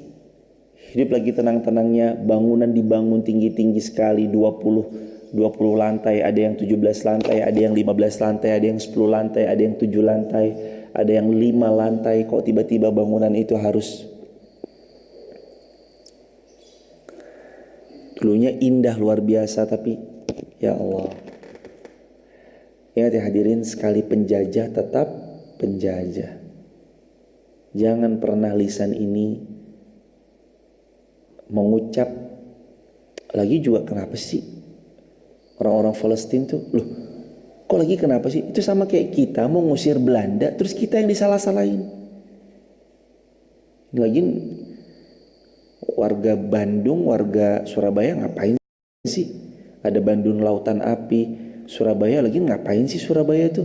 Hidup lagi tenang-tenangnya, bangunan dibangun tinggi-tinggi sekali, 20 lantai, ada yang 17 lantai, ada yang 15 lantai, ada yang 10 lantai, ada yang 7 lantai, ada yang 5 lantai. Kok tiba-tiba bangunan itu harus, dulunya indah luar biasa, tapi ya Allah. Ingat ya hadirin, sekali penjajah tetap penjajah. Jangan pernah lisan ini mengucap lagi juga, kenapa sih orang-orang Palestina tuh, loh kok lagi kenapa sih? Itu sama kayak kita mau ngusir Belanda, terus kita yang disalah-salahin. Lagi warga Bandung, warga Surabaya ngapain sih? Ada Bandung Lautan Api, Surabaya lagi ngapain sih Surabaya tuh?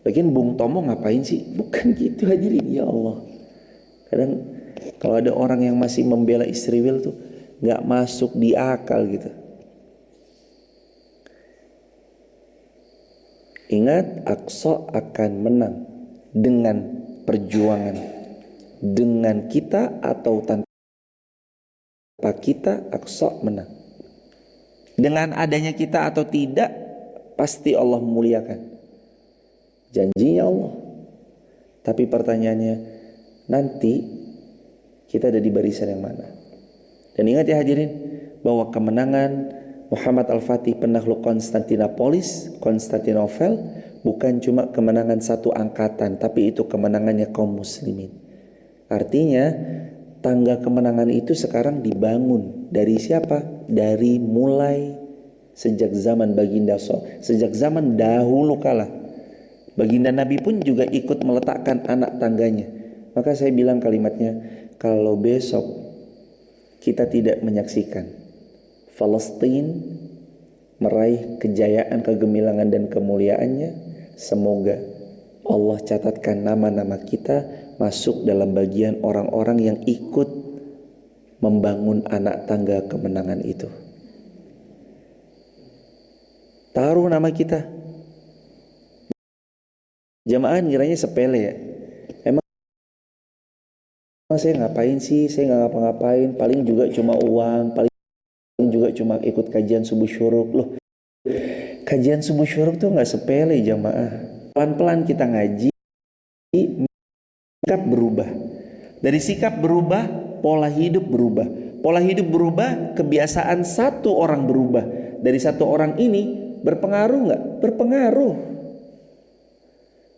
Lagian Bung Tomo ngapain sih? Bukan gitu hadirin, ya Allah. Kadang kalau ada orang yang masih membela Israel tuh gak masuk di akal gitu. Ingat, Aqsa akan menang dengan perjuangan. Dengan kita atau tanpa kita, Aqsa menang. Dengan adanya kita atau tidak, pasti Allah memuliakan. Janjinya Allah. Tapi pertanyaannya, nanti kita ada di barisan yang mana? Dan ingat ya hadirin, bahwa kemenangan Muhammad Al-Fatih, penakluk Konstantinopel, bukan cuma kemenangan satu angkatan, tapi itu kemenangannya kaum muslimin. Artinya tangga kemenangan itu sekarang dibangun dari siapa? Dari mulai sejak zaman Baginda sejak zaman dahulu kala. Baginda Nabi pun juga ikut meletakkan anak tangganya. Maka saya bilang kalimatnya, kalau besok kita tidak menyaksikan Palestina meraih kejayaan, kegemilangan dan kemuliaannya, semoga Allah catatkan nama-nama kita masuk dalam bagian orang-orang yang ikut membangun anak tangga kemenangan itu. Taruh nama kita. Jamaah ngiranya sepele ya. Emang saya ngapain sih? Saya nggak ngapa-ngapain. Paling juga cuma uang. Paling juga cuma ikut kajian subuh syuruk. Loh, kajian subuh syuruk tuh nggak sepele jamaah. Pelan-pelan kita ngaji, sikap berubah. Dari sikap berubah, pola hidup berubah. Pola hidup berubah, kebiasaan satu orang berubah. Dari satu orang ini berpengaruh nggak? Berpengaruh.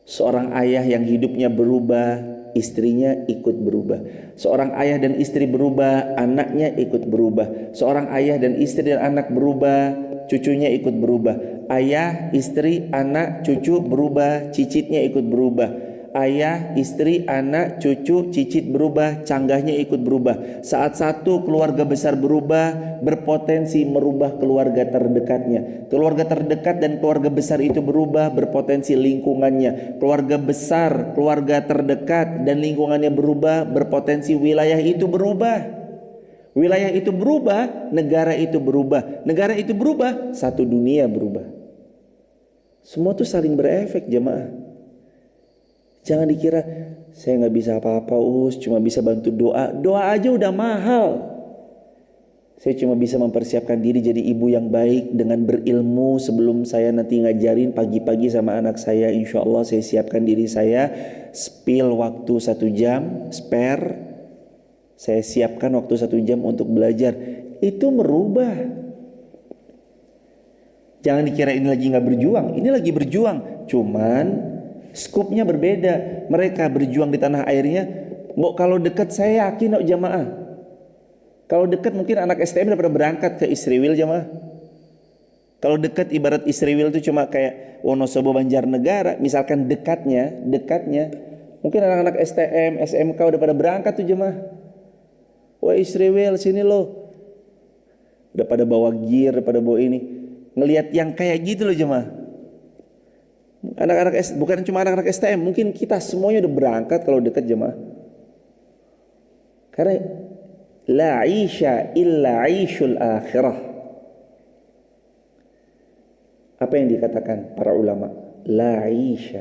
Seorang ayah yang hidupnya berubah, istrinya ikut berubah. Seorang ayah dan istri berubah, anaknya ikut berubah. Seorang ayah dan istri dan anak berubah, cucunya ikut berubah. Ayah, istri, anak, cucu berubah, cicitnya ikut berubah. Ayah, istri, anak, cucu, cicit berubah, canggahnya ikut berubah. Saat satu keluarga besar berubah, berpotensi merubah keluarga terdekatnya. Keluarga terdekat dan keluarga besar itu berubah, berpotensi lingkungannya. Keluarga besar, keluarga terdekat dan lingkungannya berubah, berpotensi wilayah itu berubah. Wilayah itu berubah, negara itu berubah. Negara itu berubah, satu dunia berubah. Semua itu saling berefek jemaah. Jangan dikira saya nggak bisa apa-apa, cuma bisa bantu doa. Doa aja udah mahal. Saya cuma bisa mempersiapkan diri jadi ibu yang baik dengan berilmu sebelum saya nanti ngajarin pagi-pagi sama anak saya. Insya Allah saya siapkan diri saya, spill waktu 1 jam, spare. Saya siapkan waktu 1 jam untuk belajar. Itu merubah. Jangan dikira ini lagi nggak berjuang. Ini lagi berjuang. Cuman skupnya berbeda. Mereka berjuang di tanah airnya. Kalau dekat saya yakin jamaah. Kalau dekat mungkin anak STM udah pada berangkat ke Israel jamaah. Kalau dekat ibarat Israel itu cuma kayak Wonosobo Banjarnegara. Misalkan dekatnya. Mungkin anak-anak STM, SMK udah pada berangkat tuh jamaah. Wah Israel sini loh. Udah pada bawa gear, pada bawa ini. Ngelihat yang kayak gitu loh jamaah. Bukan cuma anak-anak STM, mungkin kita semuanya udah berangkat kalau dekat jemaah. Karena la isha illa ishul akhirah. Apa yang dikatakan para ulama? La isha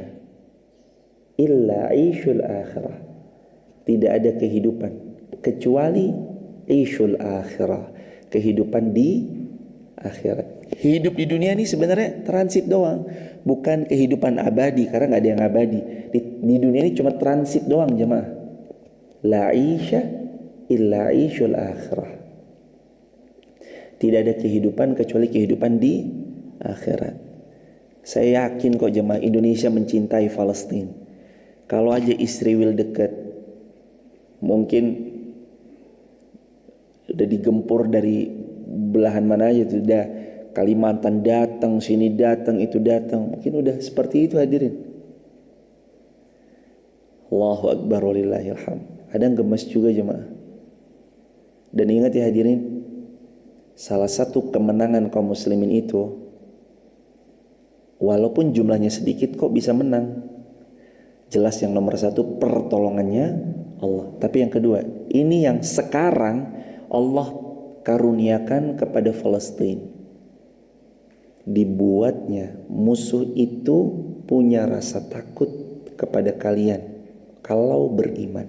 illa ishul akhirah. Tidak ada kehidupan kecuali ishul akhirah, kehidupan di akhirat. Hidup di dunia ini sebenarnya transit doang, bukan kehidupan abadi, karena nggak ada yang abadi. Di dunia ini cuma transit doang jemaah. La isha illa ishul akhirah. Tidak ada kehidupan kecuali kehidupan di akhirat. Saya yakin kok jemaah Indonesia mencintai Palestina. Kalau aja Israel dekat, mungkin udah digempur dari belahan mana aja tuh, udah Kalimantan datang, sini datang, itu datang. Mungkin udah seperti itu hadirin. Allahu Akbar walillahil hamd. Ada yang gemes juga jemaah. Dan ingat ya hadirin, salah satu kemenangan kaum muslimin itu, walaupun jumlahnya sedikit kok bisa menang. Jelas yang nomor satu pertolongannya Allah. Tapi yang kedua, ini yang sekarang Allah karuniakan kepada Palestina. Dibuatnya musuh itu punya rasa takut kepada kalian kalau beriman.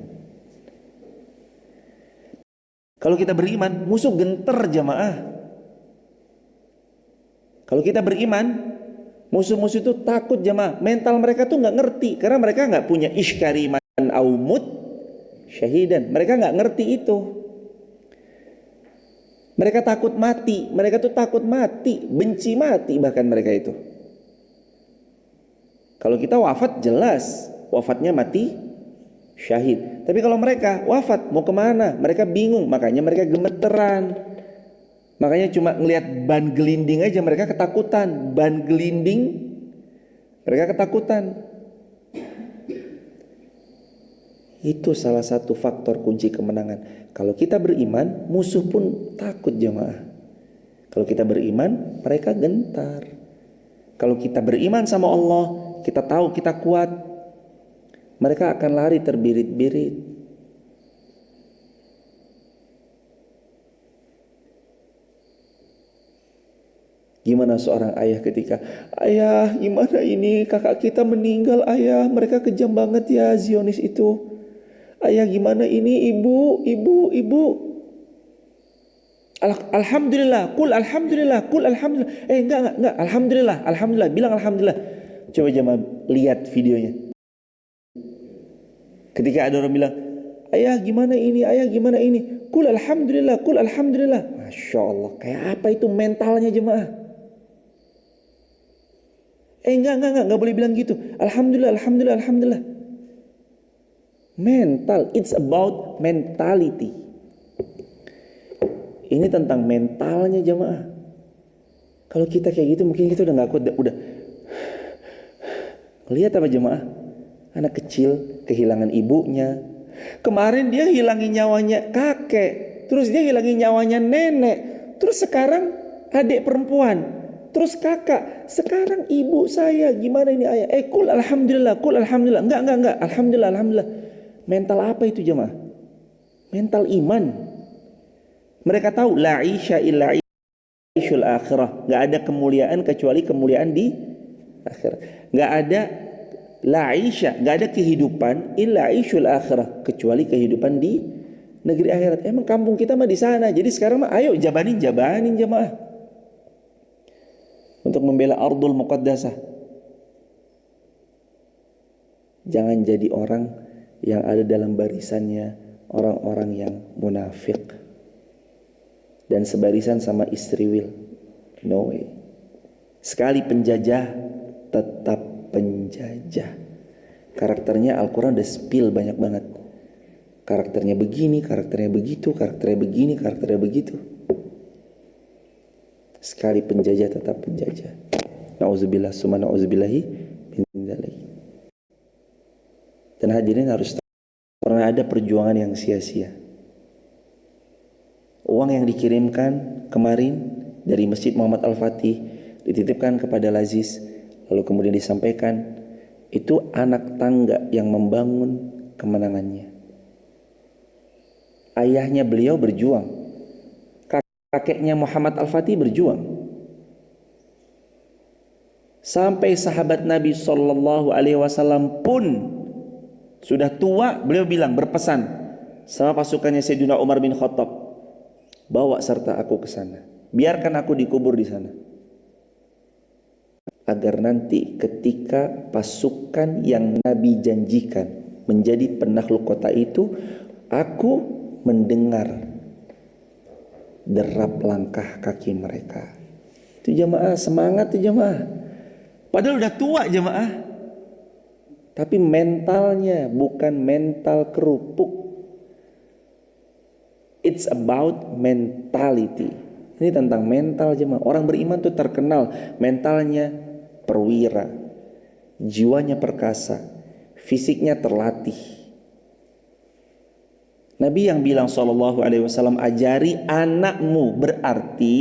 Kalau kita beriman, musuh genter jamaah. Kalau kita beriman, musuh-musuh itu takut jamaah. Mental mereka tuh nggak ngerti, karena mereka nggak punya iskariman aumut syahidan. Mereka nggak ngerti itu. Mereka takut mati, mereka tuh takut mati, benci mati bahkan mereka itu. Kalau kita wafat jelas, wafatnya mati syahid. Tapi kalau mereka wafat mau kemana? Mereka bingung, makanya mereka gemeteran. Makanya cuma ngelihat ban gelinding aja mereka ketakutan. Ban gelinding mereka ketakutan. Itu salah satu faktor kunci kemenangan. Kalau kita beriman, musuh pun takut jemaah. Kalau kita beriman, mereka gentar. Kalau kita beriman sama Allah, kita tahu kita kuat, mereka akan lari terbirit-birit. Gimana seorang ayah ketika, ayah gimana ini kakak kita meninggal ayah, mereka kejam banget ya Zionis itu. Ayah gimana ini ibu. Alhamdulillah, kul alhamdulillah. Enggak, alhamdulillah, bilang alhamdulillah. Coba jemaah lihat videonya. Ketika ada orang bilang, ayah gimana ini, kul alhamdulillah. Masya Allah, kayak apa itu mentalnya jemaah? Enggak boleh bilang gitu. Alhamdulillah. Mental, it's about mentality. Ini tentang mentalnya jemaah. Kalau kita kayak gitu mungkin kita udah gak kuat, udah. Lihat apa jemaah? Anak kecil kehilangan ibunya. Kemarin dia hilangin nyawanya kakek, terus dia hilangin nyawanya nenek, terus sekarang adik perempuan, terus kakak, sekarang ibu saya. Gimana ini ayah? Kul alhamdulillah. Enggak. Alhamdulillah. Mental apa itu jemaah? Mental iman. Mereka tahu la isya illa isyul akhirah. Gak ada kemuliaan kecuali kemuliaan di akhirat. Gak ada la isya, gak ada kehidupan illa isyul akhirah, kecuali kehidupan di negeri akhirat. Emang kampung kita mah di sana. Jadi sekarang mah ayo jabanin jemaah. Untuk membela ardul muqaddasah. Jangan jadi orang yang ada dalam barisannya orang-orang yang munafik dan sebarisan sama istri Will. No way. Sekali penjajah tetap penjajah. Karakternya Al-Quran udah spill banyak banget. Karakternya begini, karakternya begitu, karakternya begini, karakternya begitu. Sekali penjajah tetap penjajah. Na'udzubillah summa na'udzubillahi min dzalik. Dan hadirin harus tahu, pernah ada perjuangan yang sia-sia. Uang yang dikirimkan kemarin dari Masjid Muhammad Al-Fatih dititipkan kepada Laziz, lalu kemudian disampaikan, itu anak tangga yang membangun kemenangannya. Ayahnya beliau berjuang, kakeknya Muhammad Al-Fatih berjuang. Sampai sahabat Nabi SAW pun sudah tua, beliau bilang, berpesan sama pasukannya Sayyidina Umar bin Khattab, bawa serta aku ke sana, biarkan aku dikubur di sana, agar nanti ketika pasukan yang Nabi janjikan menjadi penakluk kota itu, aku mendengar derap langkah kaki mereka. Itu jemaah, semangat tuh jemaah. Padahal udah tua jemaah, tapi mentalnya bukan mental kerupuk. It's about mentality. Ini tentang mental jemaah. Orang beriman tuh terkenal mentalnya perwira, jiwanya perkasa, fisiknya terlatih. Nabi yang bilang SAW, ajari anakmu, berarti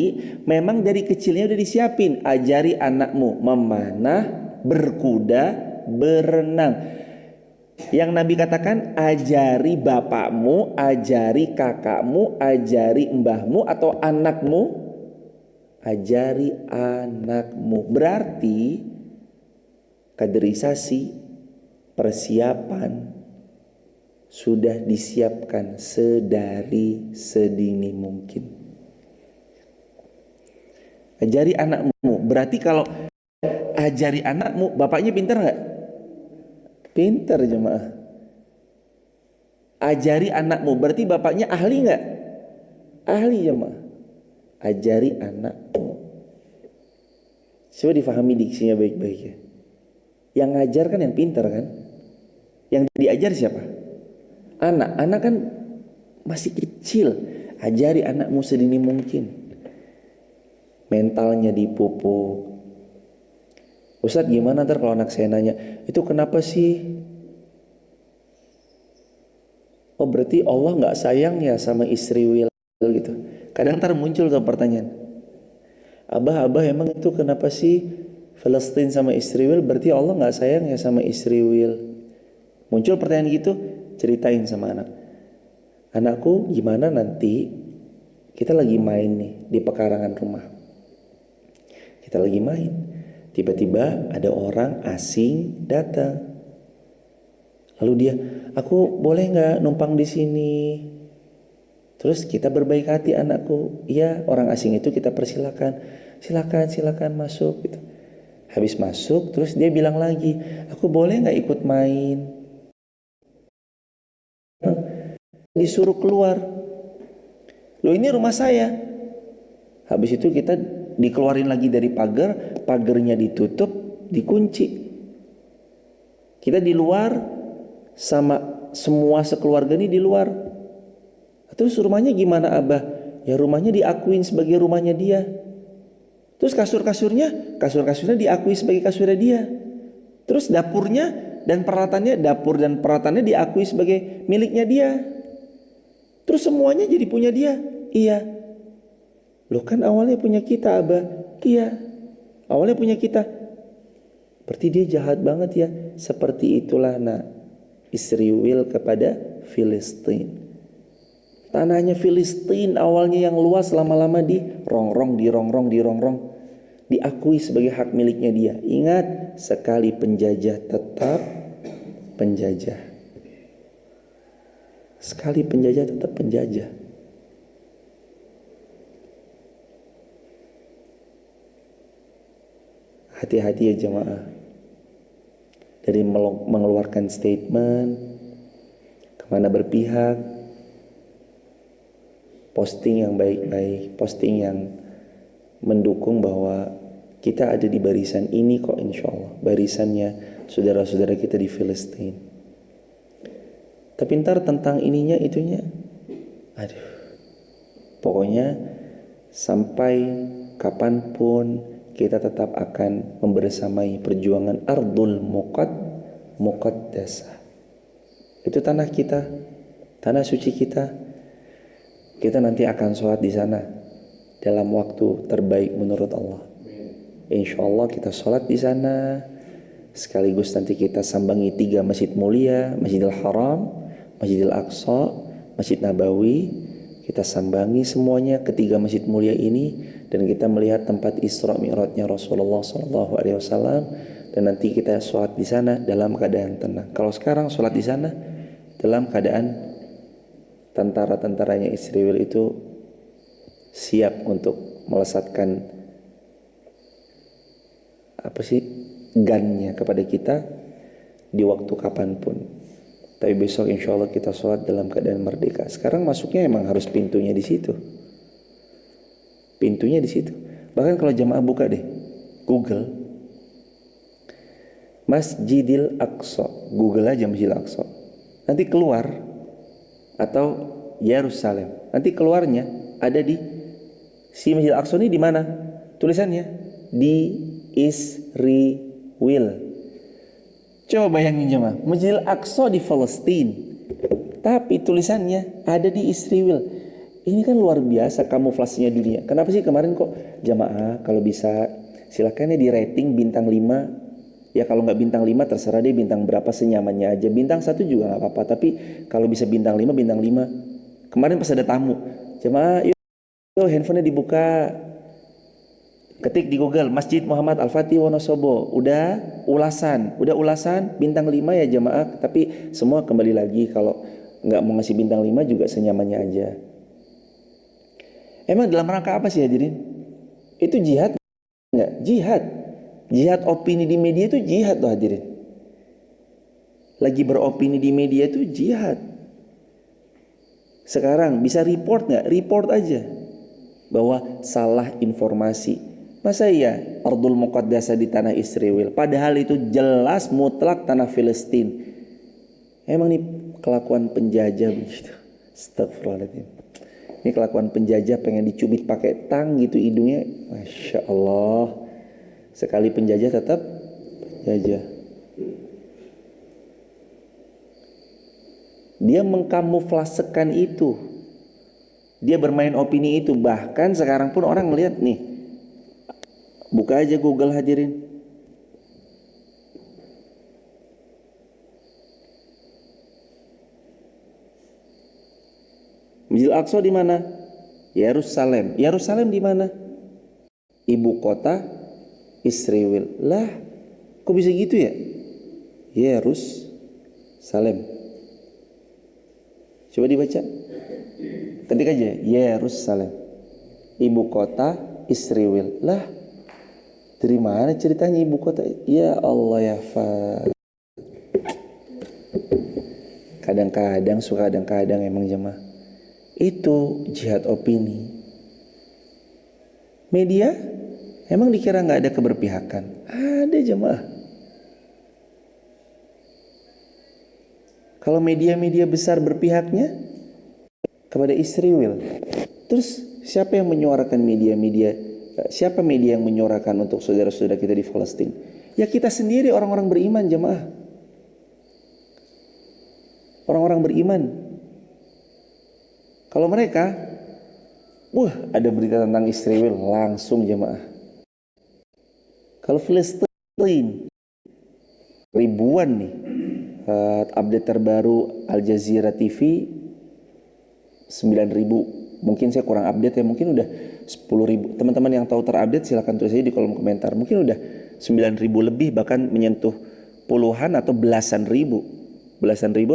memang dari kecilnya udah disiapin. Ajari anakmu memanah, berkuda, berenang. Yang Nabi katakan, ajari bapakmu, ajari kakakmu, ajari mbahmu atau anakmu, ajari anakmu. Berarti kaderisasi, persiapan sudah disiapkan sedari sedini mungkin. Ajari anakmu, berarti kalau ajari anakmu, bapaknya pintar nggak? Pintar jemaah. Ajari anakmu, berarti bapaknya ahli nggak? Ahli jemaah. Ajari anakmu. Coba difahami diksinya baik-baik ya. Yang ngajar kan yang pintar kan? Yang diajar siapa? Anak kan masih kecil. Ajari anakmu sedini mungkin. Mentalnya dipupuk. Ustadz gimana ntar kalau anak saya nanya, itu kenapa sih? Oh berarti Allah gak sayang ya sama istri Will gitu. Kadang ntar muncul tuh pertanyaan, Abah emang itu kenapa sih Palestina sama istri Will? Berarti Allah gak sayang ya sama istri Will. Muncul pertanyaan gitu, ceritain sama anak. Anakku gimana nanti kita lagi main nih di pekarangan rumah. Kita lagi main, tiba-tiba ada orang asing datang. Lalu dia, aku boleh nggak numpang di sini? Terus kita berbaik hati, anakku. Iya, orang asing itu kita persilakan. Silakan masuk gitu. Habis masuk, terus dia bilang lagi, aku boleh nggak ikut main? Disuruh keluar. Loh, ini rumah saya. Habis itu kita dikeluarin lagi dari pagar, pagarnya ditutup, dikunci. Kita di luar sama semua sekeluarga ini di luar. Terus rumahnya gimana, Abah? Ya rumahnya diakuin sebagai rumahnya dia. Terus kasur-kasurnya diakui sebagai kasurnya dia. Terus dapurnya dan peralatannya diakui sebagai miliknya dia. Terus semuanya jadi punya dia. Iya. Loh, kan awalnya punya kita, Abah. Iya, awalnya punya kita. Berarti dia jahat banget ya. Seperti itulah Israel kepada Filistin. Tanahnya Filistin awalnya yang luas, lama-lama dirongrong, diakui sebagai hak miliknya dia. Ingat, sekali penjajah tetap penjajah. Sekali penjajah tetap penjajah. Hati-hati ya jemaah, dari mengeluarkan statement, kemana berpihak, posting yang baik-baik, posting yang mendukung bahwa kita ada di barisan ini kok, insya Allah barisannya saudara-saudara kita di Filistin. Tapi ntar tentang ininya itunya, aduh, pokoknya sampai kapanpun kita tetap akan membersamai perjuangan Ardul Muqaddasah. Itu tanah kita, tanah suci kita. Kita nanti akan sholat di sana dalam waktu terbaik menurut Allah. Insya Allah kita sholat di sana. Sekaligus nanti kita sambangi 3 masjid mulia, Masjidil Haram, Masjidil Aqsa, Masjid Nabawi. Kita sambangi semuanya ketiga masjid mulia ini, dan kita melihat tempat Isra Mi'rajnya Rasulullah SAW, dan nanti kita sholat di sana dalam keadaan tenang. Kalau sekarang sholat di sana dalam keadaan tentara-tentaranya Israel itu siap untuk melesatkan gunnya kepada kita di waktu kapanpun. Tapi besok insya Allah kita sholat dalam keadaan merdeka. Sekarang masuknya emang harus pintunya di situ. Pintunya di situ. Bahkan kalau jamaah buka deh Google Masjidil Aqsa, Google aja Masjidil Aqsa, nanti keluar, atau Yerusalem, nanti keluarnya ada di si Masjidil Aqsa ini di mana? Tulisannya di Israel. Coba bayangin jemaah, Masjidil Aqsa di Palestina, tapi tulisannya ada di Israel. Ini kan luar biasa kamuflasenya dunia. Kenapa sih kemarin kok jamaah kalau bisa silakan ya di rating bintang 5. Ya kalau nggak bintang 5 terserah deh bintang berapa senyamannya aja. Bintang 1 juga nggak apa-apa, tapi kalau bisa bintang 5 bintang 5. Kemarin pas ada tamu, jemaah yuk handphonenya dibuka. Ketik di Google Masjid Muhammad Al-Fatih Wonosobo. Udah ulasan bintang 5 ya jemaah. Tapi semua kembali lagi, kalau nggak mau ngasih bintang 5 juga senyamannya aja. Emang dalam rangka apa sih hadirin? Itu jihad nggak? Jihad opini di media itu jihad loh hadirin. Lagi beropini di media itu jihad. Sekarang bisa report nggak? Report aja bahwa salah informasi. Masa iya Ardul Muqaddasah di tanah Israel, padahal itu jelas mutlak tanah Filistin. Emang nih kelakuan penjajah begitu. Astagfirullahaladzim. Ini kelakuan penjajah, pengen dicubit pakai tang gitu hidungnya. Masya Allah. Sekali penjajah tetap penjajah. Dia mengkamuflasekan itu. Dia bermain opini itu. Bahkan sekarang pun orang melihat nih. Buka aja Google hadirin. Masjidil Aqsa di mana? Yerusalem. Yerusalem di mana? Ibu kota Israel. Lah, kok bisa gitu ya? Yerusalem. Coba dibaca. Ketik aja Yerusalem. Ibu kota Israel. Lah, dari mana ceritanya ibu kota? Ya Allah ya Fa. Kadang-kadang suka, kadang-kadang emang jemaah. Itu jihad opini. Media emang dikira nggak ada keberpihakan? Ada jemaah. Kalau media-media besar berpihaknya kepada Israel, terus siapa yang menyuarakan media-media? Siapa media yang menyuarakan untuk saudara-saudara kita di Palestina? Ya kita sendiri, orang-orang beriman jemaah. Orang-orang beriman. Kalau mereka, ada berita tentang Israel langsung jemaah. Kalau Palestina, ribuan nih. Update terbaru Al Jazeera TV 9.000. Mungkin saya kurang update ya, mungkin udah 10.000. Teman-teman yang tahu terupdate silahkan tulis aja di kolom komentar. Mungkin udah 9.000 lebih, bahkan menyentuh puluhan atau belasan ribu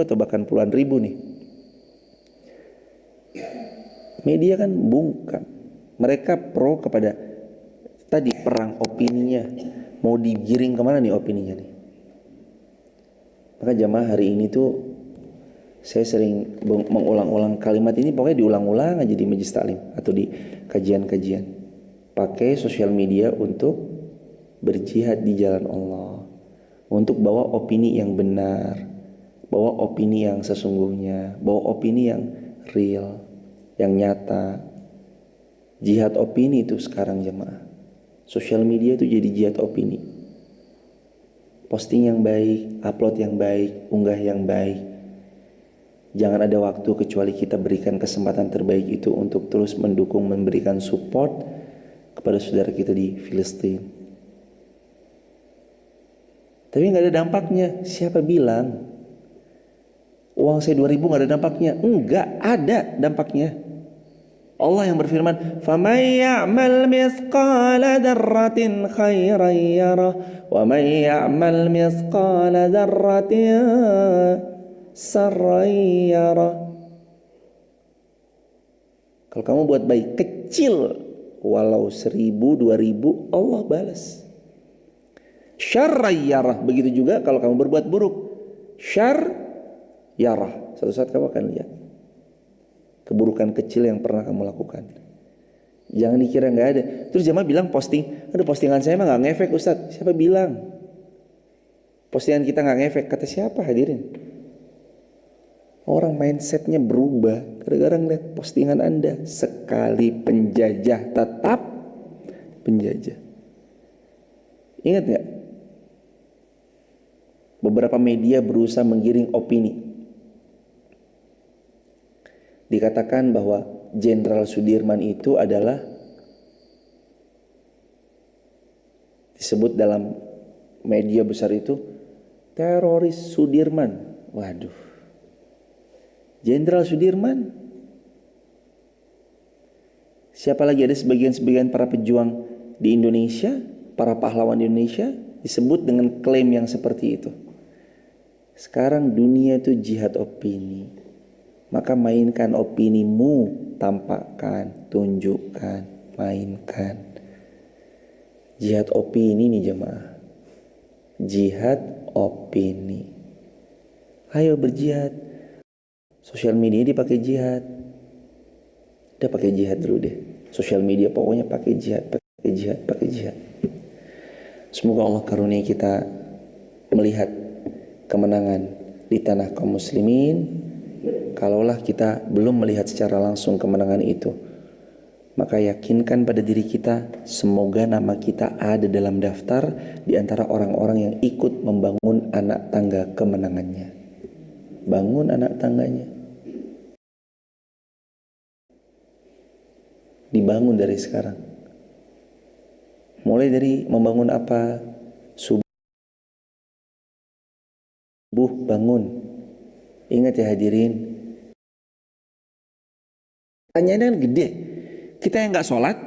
atau bahkan puluhan ribu nih. Media kan bungkam. Mereka pro kepada tadi perang opininya. Mau digiring kemana nih opininya nih? Maka jamaah hari ini tuh saya sering mengulang-ulang kalimat ini, pokoknya diulang-ulang aja di majelis taklim atau di kajian-kajian. Pakai sosial media untuk berjihad di jalan Allah, untuk bawa opini yang benar, bawa opini yang sesungguhnya, bawa opini yang real, yang nyata. Jihad opini itu sekarang jemaah. Sosial media itu jadi jihad opini. Posting yang baik, upload yang baik, unggah yang baik. Jangan ada waktu kecuali kita berikan kesempatan terbaik itu untuk terus mendukung, memberikan support kepada saudara kita di Filistin. Tapi gak ada dampaknya. Siapa bilang uang saya 2.000 gak ada dampaknya? Enggak, ada dampaknya. Allah yang berfirman, "Faman ya'mal mithqala dzarratin khairan yarah, wa man ya'mal mithqala dzarratin sarran yarah." Kalau kamu buat baik kecil, walau 1.000, 2.000, Allah balas. Syarran yarah, begitu juga kalau kamu berbuat buruk. Syarr yarah, suatu saat kamu akan lihat keburukan kecil yang pernah kamu lakukan. Jangan dikira gak ada. Terus jamaah bilang postingan saya mah gak ngefek Ustadz. Siapa bilang postingan kita gak ngefek? Kata siapa hadirin? Orang mindsetnya berubah gara-gara ngeliat postingan Anda. Sekali penjajah tetap penjajah. Ingat gak? Beberapa media berusaha menggiring opini. Dikatakan bahwa Jenderal Sudirman itu adalah disebut dalam media besar itu teroris Sudirman. Waduh, Jenderal Sudirman. Siapa lagi? Ada sebagian para pejuang di Indonesia, para pahlawan di Indonesia disebut dengan klaim yang seperti itu. Sekarang dunia itu jihad opini. Maka mainkan opinimu, tampakkan, tunjukkan, mainkan. Jihad opini nih jemaah. Jihad opini. Ayo berjihad. Sosial media dipakai jihad. Udah pakai jihad dulu deh. Sosial media pokoknya pakai jihad, pakai jihad, pakai jihad. Semoga Allah karunia kita melihat kemenangan di tanah kaum muslimin. Kalaulah kita belum melihat secara langsung kemenangan itu, maka yakinkan pada diri kita, semoga nama kita ada dalam daftar di antara orang-orang yang ikut membangun anak tangga kemenangannya. Bangun anak tangganya. Dibangun dari sekarang. Mulai dari membangun apa? Subuh bangun. Ingat ya hadirin, pertanyaannya kan gede. Kita yang gak sholat,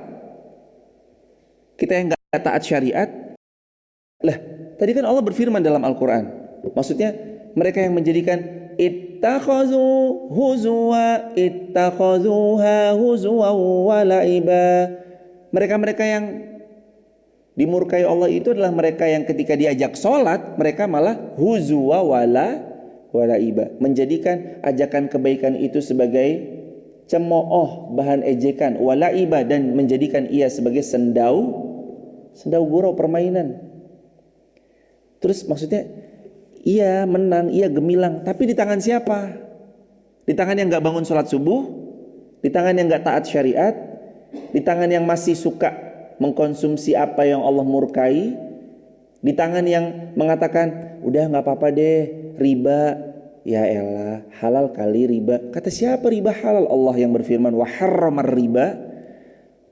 kita yang gak taat syariat, Lah, tadi kan Allah berfirman dalam Al-Quran. Maksudnya mereka yang menjadikan ittakhazuha huzwa wa la'iba. Mereka-mereka yang dimurkai Allah itu adalah mereka yang ketika diajak sholat mereka malah huzwa wa la'iba, menjadikan ajakan kebaikan itu sebagai cemooh, bahan ejekan, walaiba, dan menjadikan ia sebagai sendau gurau, permainan. Terus maksudnya ia menang, ia gemilang, tapi di tangan siapa? Di tangan yang gak bangun sholat subuh, di tangan yang gak taat syariat, di tangan yang masih suka mengkonsumsi apa yang Allah murkai, di tangan yang mengatakan udah gak apa-apa deh riba. Ya elah, halal kali riba. Kata siapa riba halal? Allah yang berfirman wa harramar riba.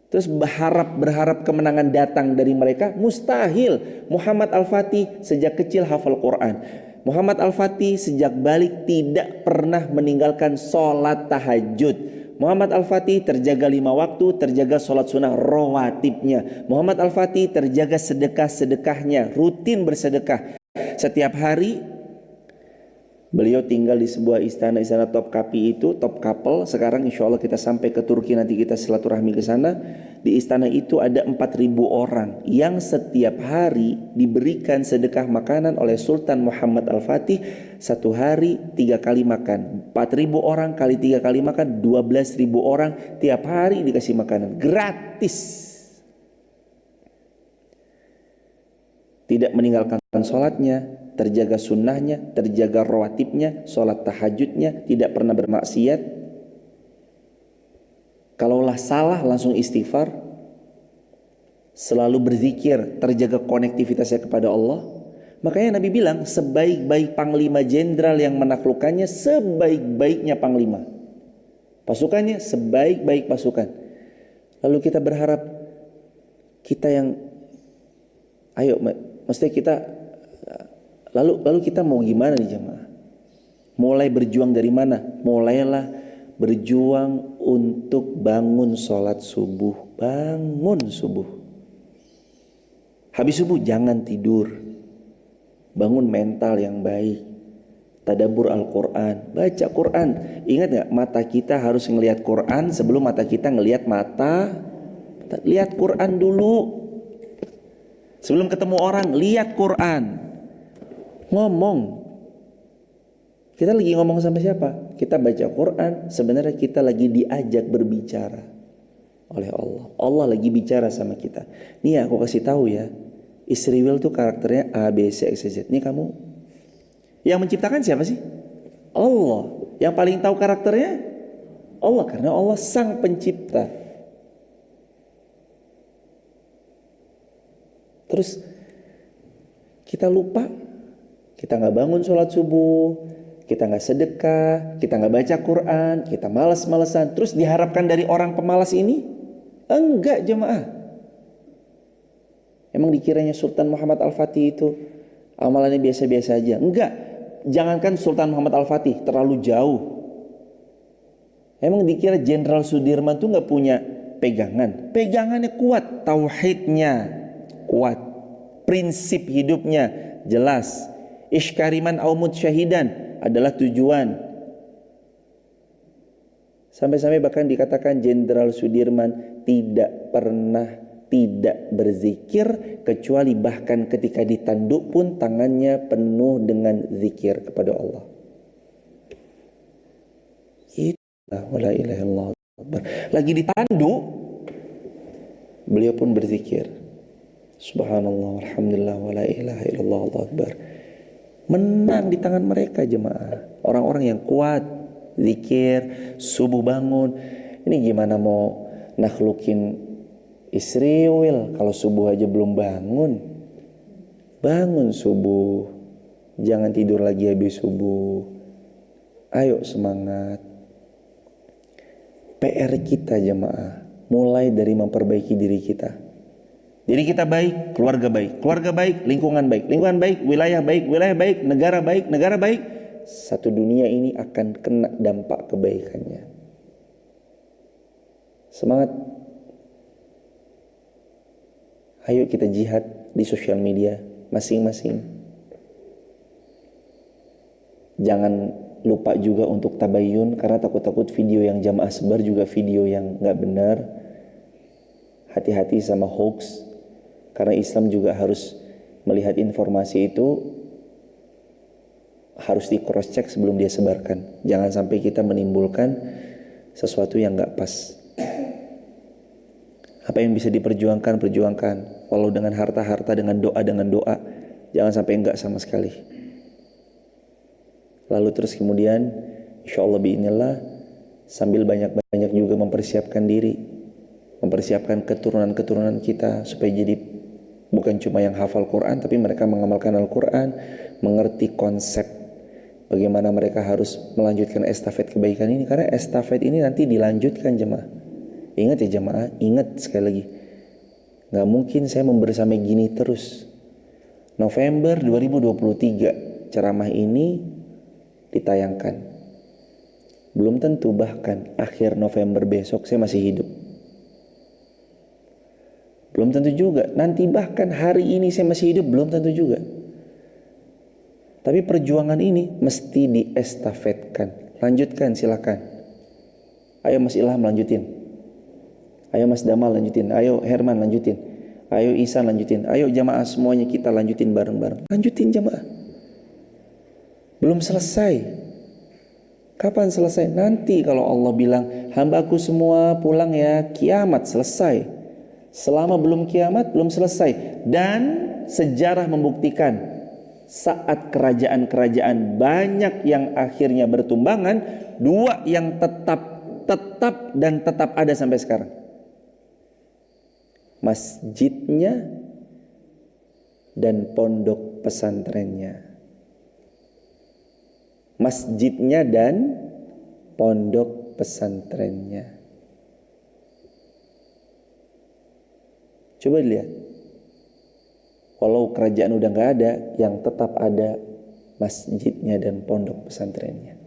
Terus berharap kemenangan datang dari mereka, mustahil. Muhammad Al-Fatih sejak kecil hafal Quran. Muhammad Al-Fatih sejak balik tidak pernah meninggalkan sholat tahajud. Muhammad Al-Fatih terjaga 5 waktu, terjaga sholat sunnah rawatibnya. Muhammad Al-Fatih terjaga sedekah-sedekahnya, rutin bersedekah. Setiap hari beliau tinggal di sebuah istana top kapi itu, top couple. Sekarang insya Allah kita sampai ke Turki, nanti kita silaturahmi ke sana. Di istana itu ada 4.000 orang yang setiap hari diberikan sedekah makanan oleh Sultan Muhammad Al-Fatih. Satu hari 3 kali makan. 4.000 orang kali 3 kali makan, 12.000 orang tiap hari dikasih makanan gratis. Tidak meninggalkan sholatnya, terjaga sunnahnya, terjaga rawatibnya, sholat tahajudnya, tidak pernah bermaksiat. Kalaulah salah langsung istighfar, selalu berzikir, terjaga konektivitasnya kepada Allah. Makanya Nabi bilang sebaik-baik panglima jenderal yang menaklukkannya sebaik-baiknya panglima. Pasukannya sebaik-baik pasukan. Lalu kita berharap kita yang maksudnya kita lalu kita mau gimana nih jemaah? Mulai berjuang dari mana? Mulailah berjuang untuk bangun sholat subuh. Bangun subuh. Habis subuh jangan tidur. Bangun mental yang baik. Tadabbur Al-Quran. Baca Quran. Ingat gak? Mata kita harus ngelihat Quran sebelum mata kita ngelihat mata. Lihat Quran dulu. Sebelum ketemu orang, lihat Quran. Ngomong. Kita lagi ngomong sama siapa? Kita baca Quran, sebenarnya kita lagi diajak berbicara oleh Allah. Allah lagi bicara sama kita. Nih aku kasih tahu ya, istri Will tuh karakternya A, B, C, X, Z. Nih kamu, yang menciptakan siapa sih? Allah. Yang paling tahu karakternya Allah, karena Allah sang pencipta. Terus kita lupa, kita gak bangun sholat subuh, kita gak sedekah, kita gak baca Quran, kita malas-malesan. Terus diharapkan dari orang pemalas ini? Enggak jemaah. Emang dikiranya Sultan Muhammad Al-Fatih itu amalannya biasa-biasa aja? Enggak. Jangankan Sultan Muhammad Al-Fatih, terlalu jauh. Emang dikira Jenderal Sudirman tuh gak punya pegangan? Pegangannya kuat, tauhidnya kuat, prinsip hidupnya jelas. Ishkariman aumut syahidan adalah tujuan. Sampai-sampai bahkan dikatakan Jenderal Sudirman tidak pernah tidak berzikir, kecuali bahkan ketika ditanduk pun tangannya penuh dengan zikir kepada Allah. Itulah wala ilaha illallah. Lagi ditanduk, beliau pun berzikir. Subhanallah, alhamdulillah, wa la ilaha illallah, Allahu akbar. Menang di tangan mereka jemaah. Orang-orang yang kuat, zikir, subuh bangun. Ini gimana mau nakhlukin istri Will kalau subuh aja belum bangun? Bangun subuh. Jangan tidur lagi habis subuh. Ayo semangat. PR kita jemaah, mulai dari memperbaiki diri kita. Jadi kita baik, keluarga baik, lingkungan baik, wilayah baik, negara baik. Satu dunia ini akan kena dampak kebaikannya. Semangat. Ayo kita jihad di sosial media. masing-masing. Jangan lupa juga untuk tabayyun, karena takut-takut video yang jamaah sebar juga video yang gak benar. Hati-hati sama hoax, karena Islam juga harus melihat informasi itu, harus di cross check sebelum dia sebarkan. Jangan sampai kita menimbulkan sesuatu yang gak pas. Apa yang bisa diperjuangkan, perjuangkan. Walau dengan harta-harta, dengan doa. Jangan sampai enggak sama sekali. Lalu terus kemudian, insyaallah bi'inillah, sambil banyak-banyak juga mempersiapkan diri, mempersiapkan keturunan-keturunan kita, supaya jadi bukan cuma yang hafal Quran, tapi mereka mengamalkan Al-Quran, mengerti konsep bagaimana mereka harus melanjutkan estafet kebaikan ini. Karena estafet ini nanti dilanjutkan jemaah. Ingat ya jemaah, ingat sekali lagi, gak mungkin saya membersamai gini terus. November 2023 ceramah ini ditayangkan. Belum tentu bahkan akhir November besok saya masih hidup. Belum tentu juga nanti bahkan hari ini saya masih hidup, belum tentu juga. Tapi perjuangan ini mesti diestafetkan. Lanjutkan silakan. Ayo Mas Ilham lanjutin. Ayo Mas Damal lanjutin, ayo Herman lanjutin, ayo Isan lanjutin, ayo jamaah semuanya kita lanjutin bareng-bareng. Lanjutin jamaah. Belum selesai. Kapan selesai? Nanti kalau Allah bilang, hambaku semua pulang ya, kiamat selesai. Selama belum kiamat, belum selesai. Dan sejarah membuktikan, saat kerajaan-kerajaan banyak yang akhirnya bertumbangan, dua yang tetap ada sampai sekarang. Masjidnya dan pondok pesantrennya. Masjidnya dan pondok pesantrennya. Coba lihat. Walau kerajaan udah gak ada, yang tetap ada masjidnya dan pondok pesantrennya.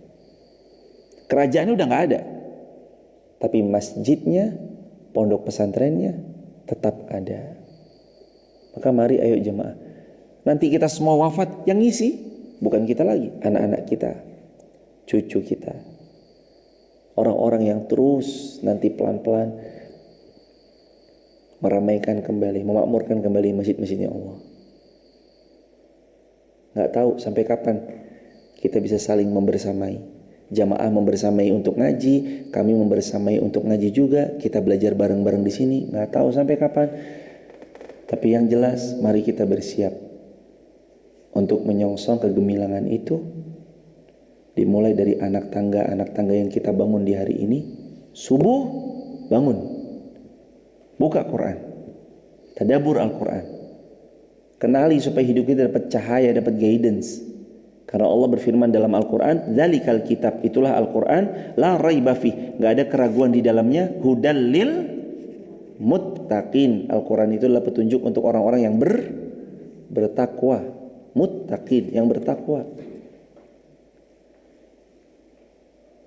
Kerajaan udah gak ada, tapi masjidnya, pondok pesantrennya tetap ada. Maka mari ayo jemaah. Nanti kita semua wafat, yang ngisi bukan kita lagi, anak-anak kita, cucu kita. Orang-orang yang terus nanti pelan-pelan meramaikan kembali, memakmurkan kembali masjid-masjidnya Allah. Gak tahu sampai kapan kita bisa saling membersamai. Jamaah membersamai untuk ngaji, kami membersamai untuk ngaji juga. Kita belajar bareng-bareng di sini. Gak tahu sampai kapan. Tapi yang jelas, mari kita bersiap untuk menyongsong kegemilangan itu. Dimulai dari anak tangga yang kita bangun di hari ini. Subuh, bangun. Buka Quran. Tadabbur Al-Quran. Kenali supaya hidup kita dapat cahaya, dapat guidance. Karena Allah berfirman dalam Al-Quran, Zalikal kitab, itulah Al-Quran, la raiba fih, gak ada keraguan di dalamnya, hudal lil muttaqin. Al-Quran itu adalah petunjuk untuk orang-orang yang bertakwa. Muttaqin, yang bertakwa.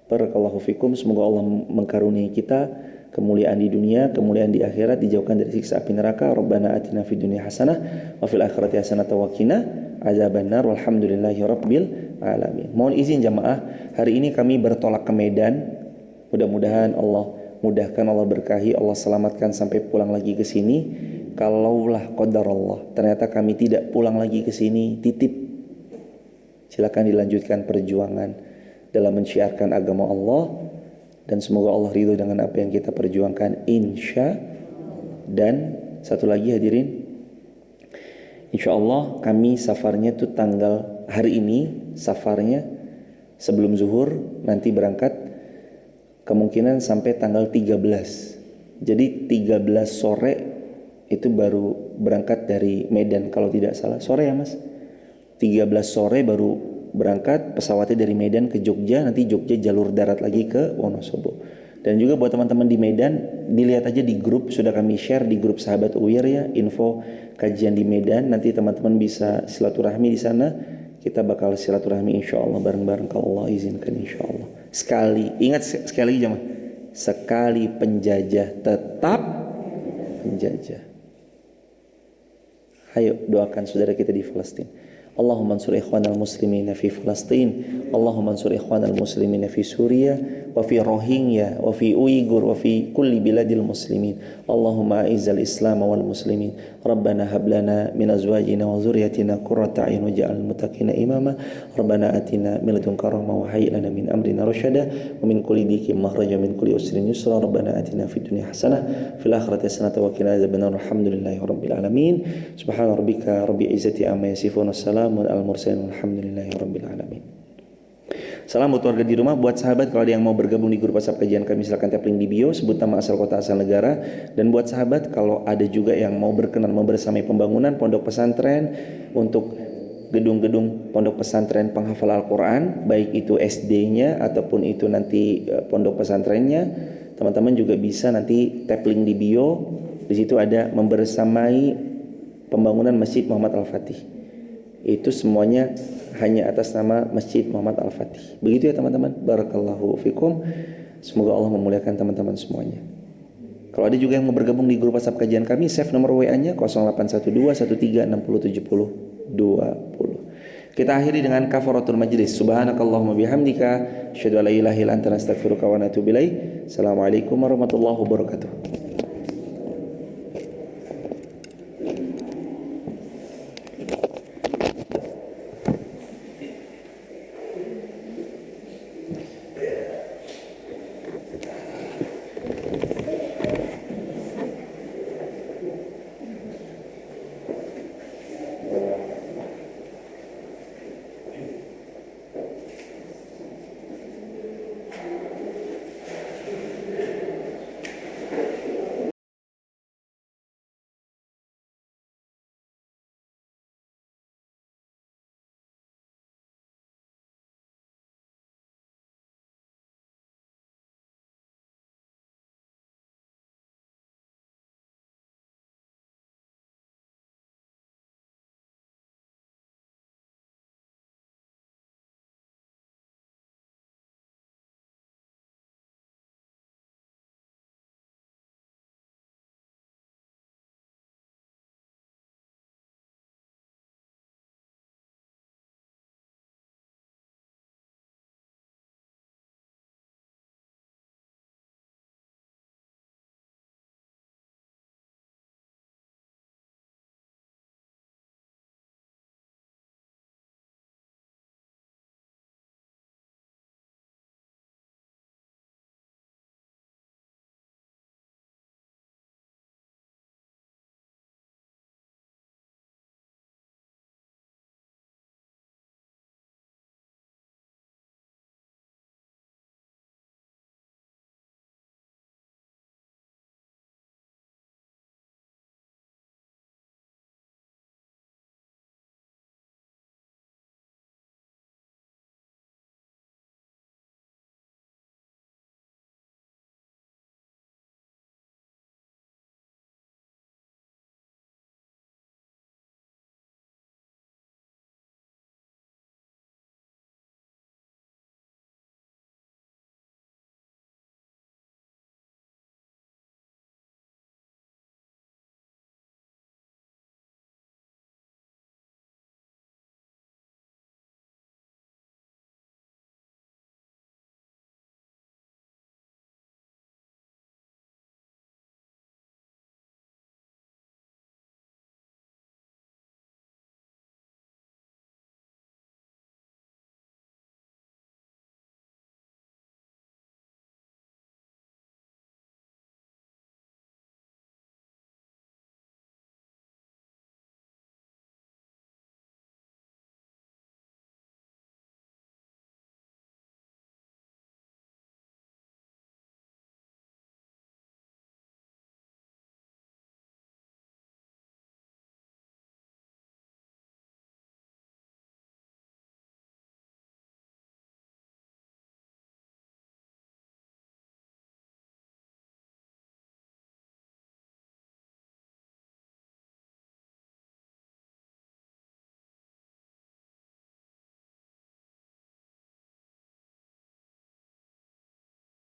Barakallahu fikum, semoga Allah mengkaruniai kita kemuliaan di dunia, kemuliaan di akhirat, dijauhkan dari siksa api neraka. Rabbana atina fid dunya hasanah wa fil akhirati hasanah wa qina azabannar. Walhamdulillahi rabbil alamin. Mohon izin jamaah, hari ini kami bertolak ke Medan. Mudah-mudahan Allah mudahkan, Allah berkahi, Allah selamatkan sampai pulang lagi ke sini. Kalaulah qadar Allah, ternyata kami tidak pulang lagi ke sini, titip. Silakan dilanjutkan perjuangan dalam menciarkan agama Allah. Dan semoga Allah ridho dengan apa yang kita perjuangkan, insya. Dan satu lagi hadirin, insya Allah kami safarnya itu tanggal hari ini, safarnya sebelum zuhur, nanti berangkat kemungkinan sampai tanggal 13. Jadi 13 sore itu baru berangkat dari Medan kalau tidak salah. Sore ya mas? 13 sore baru berangkat, pesawatnya dari Medan ke Jogja, nanti Jogja jalur darat lagi ke Wonosobo. Dan juga buat teman-teman di Medan, dilihat aja di grup, sudah kami share di grup Sahabat UIR ya, info kajian di Medan. Nanti teman-teman bisa silaturahmi di sana. Kita bakal silaturahmi insya Allah bareng-bareng kalau Allah izinkan insya Allah. Sekali, ingat sekali lagi jemaah, sekali penjajah tetap penjajah. Ayo doakan saudara kita di Palestina. Allahumma ansur ikhwanal muslimina fi Palestin, Allahumma ansur ikhwanal muslimina fi Suriah, wa fi Rohingya, wa fi Uyghur, wa fi kulli biladil muslimin. Allahumma a'izzal Islam wal muslimin. Rabbana hab lana min azwajina wa dzurriyyatina qurrata a'yun waj'alna muttaqina imama. Rabbana atina min ladunka rahmah wa hayyi lana min amrina rasyada wa min kulli dhikin makhraja min kulli usrin yusra. Rabbana atina fid dunya hasanah fil akhirati hasanah wa qina adzabannar. Alhamdulillahi rabbil alamin. Subhana rabbika rabbil izzati amma yasifun. Assalamu al mursalin. Alhamdulillahi rabbil alamin. Salam buat warga di rumah, buat sahabat kalau ada yang mau bergabung di grup WhatsApp kajian kami silahkan tap link di bio, sebut nama asal kota asal negara. Dan buat sahabat kalau ada juga yang mau berkenan membersamai pembangunan pondok pesantren untuk gedung-gedung pondok pesantren penghafal Al-Quran, baik itu SD-nya ataupun itu nanti pondok pesantrennya, teman-teman juga bisa nanti tap link di bio. Di situ ada membersamai pembangunan Masjid Muhammad Al-Fatih. Itu semuanya hanya atas nama Masjid Muhammad Al-Fatih. Begitu ya teman-teman. Barakallahu fikum. Semoga Allah memuliakan teman-teman semuanya. Kalau ada juga yang mau bergabung di grup WhatsApp kajian kami, save nomor WA-nya 081213607020. Kita akhiri dengan kafaratul majlis. Subhanakallahumma bihamdika asyhadu an la ilaha illa anta astaghfiruka wa atubu ilaik. Assalamualaikum warahmatullahi wabarakatuh.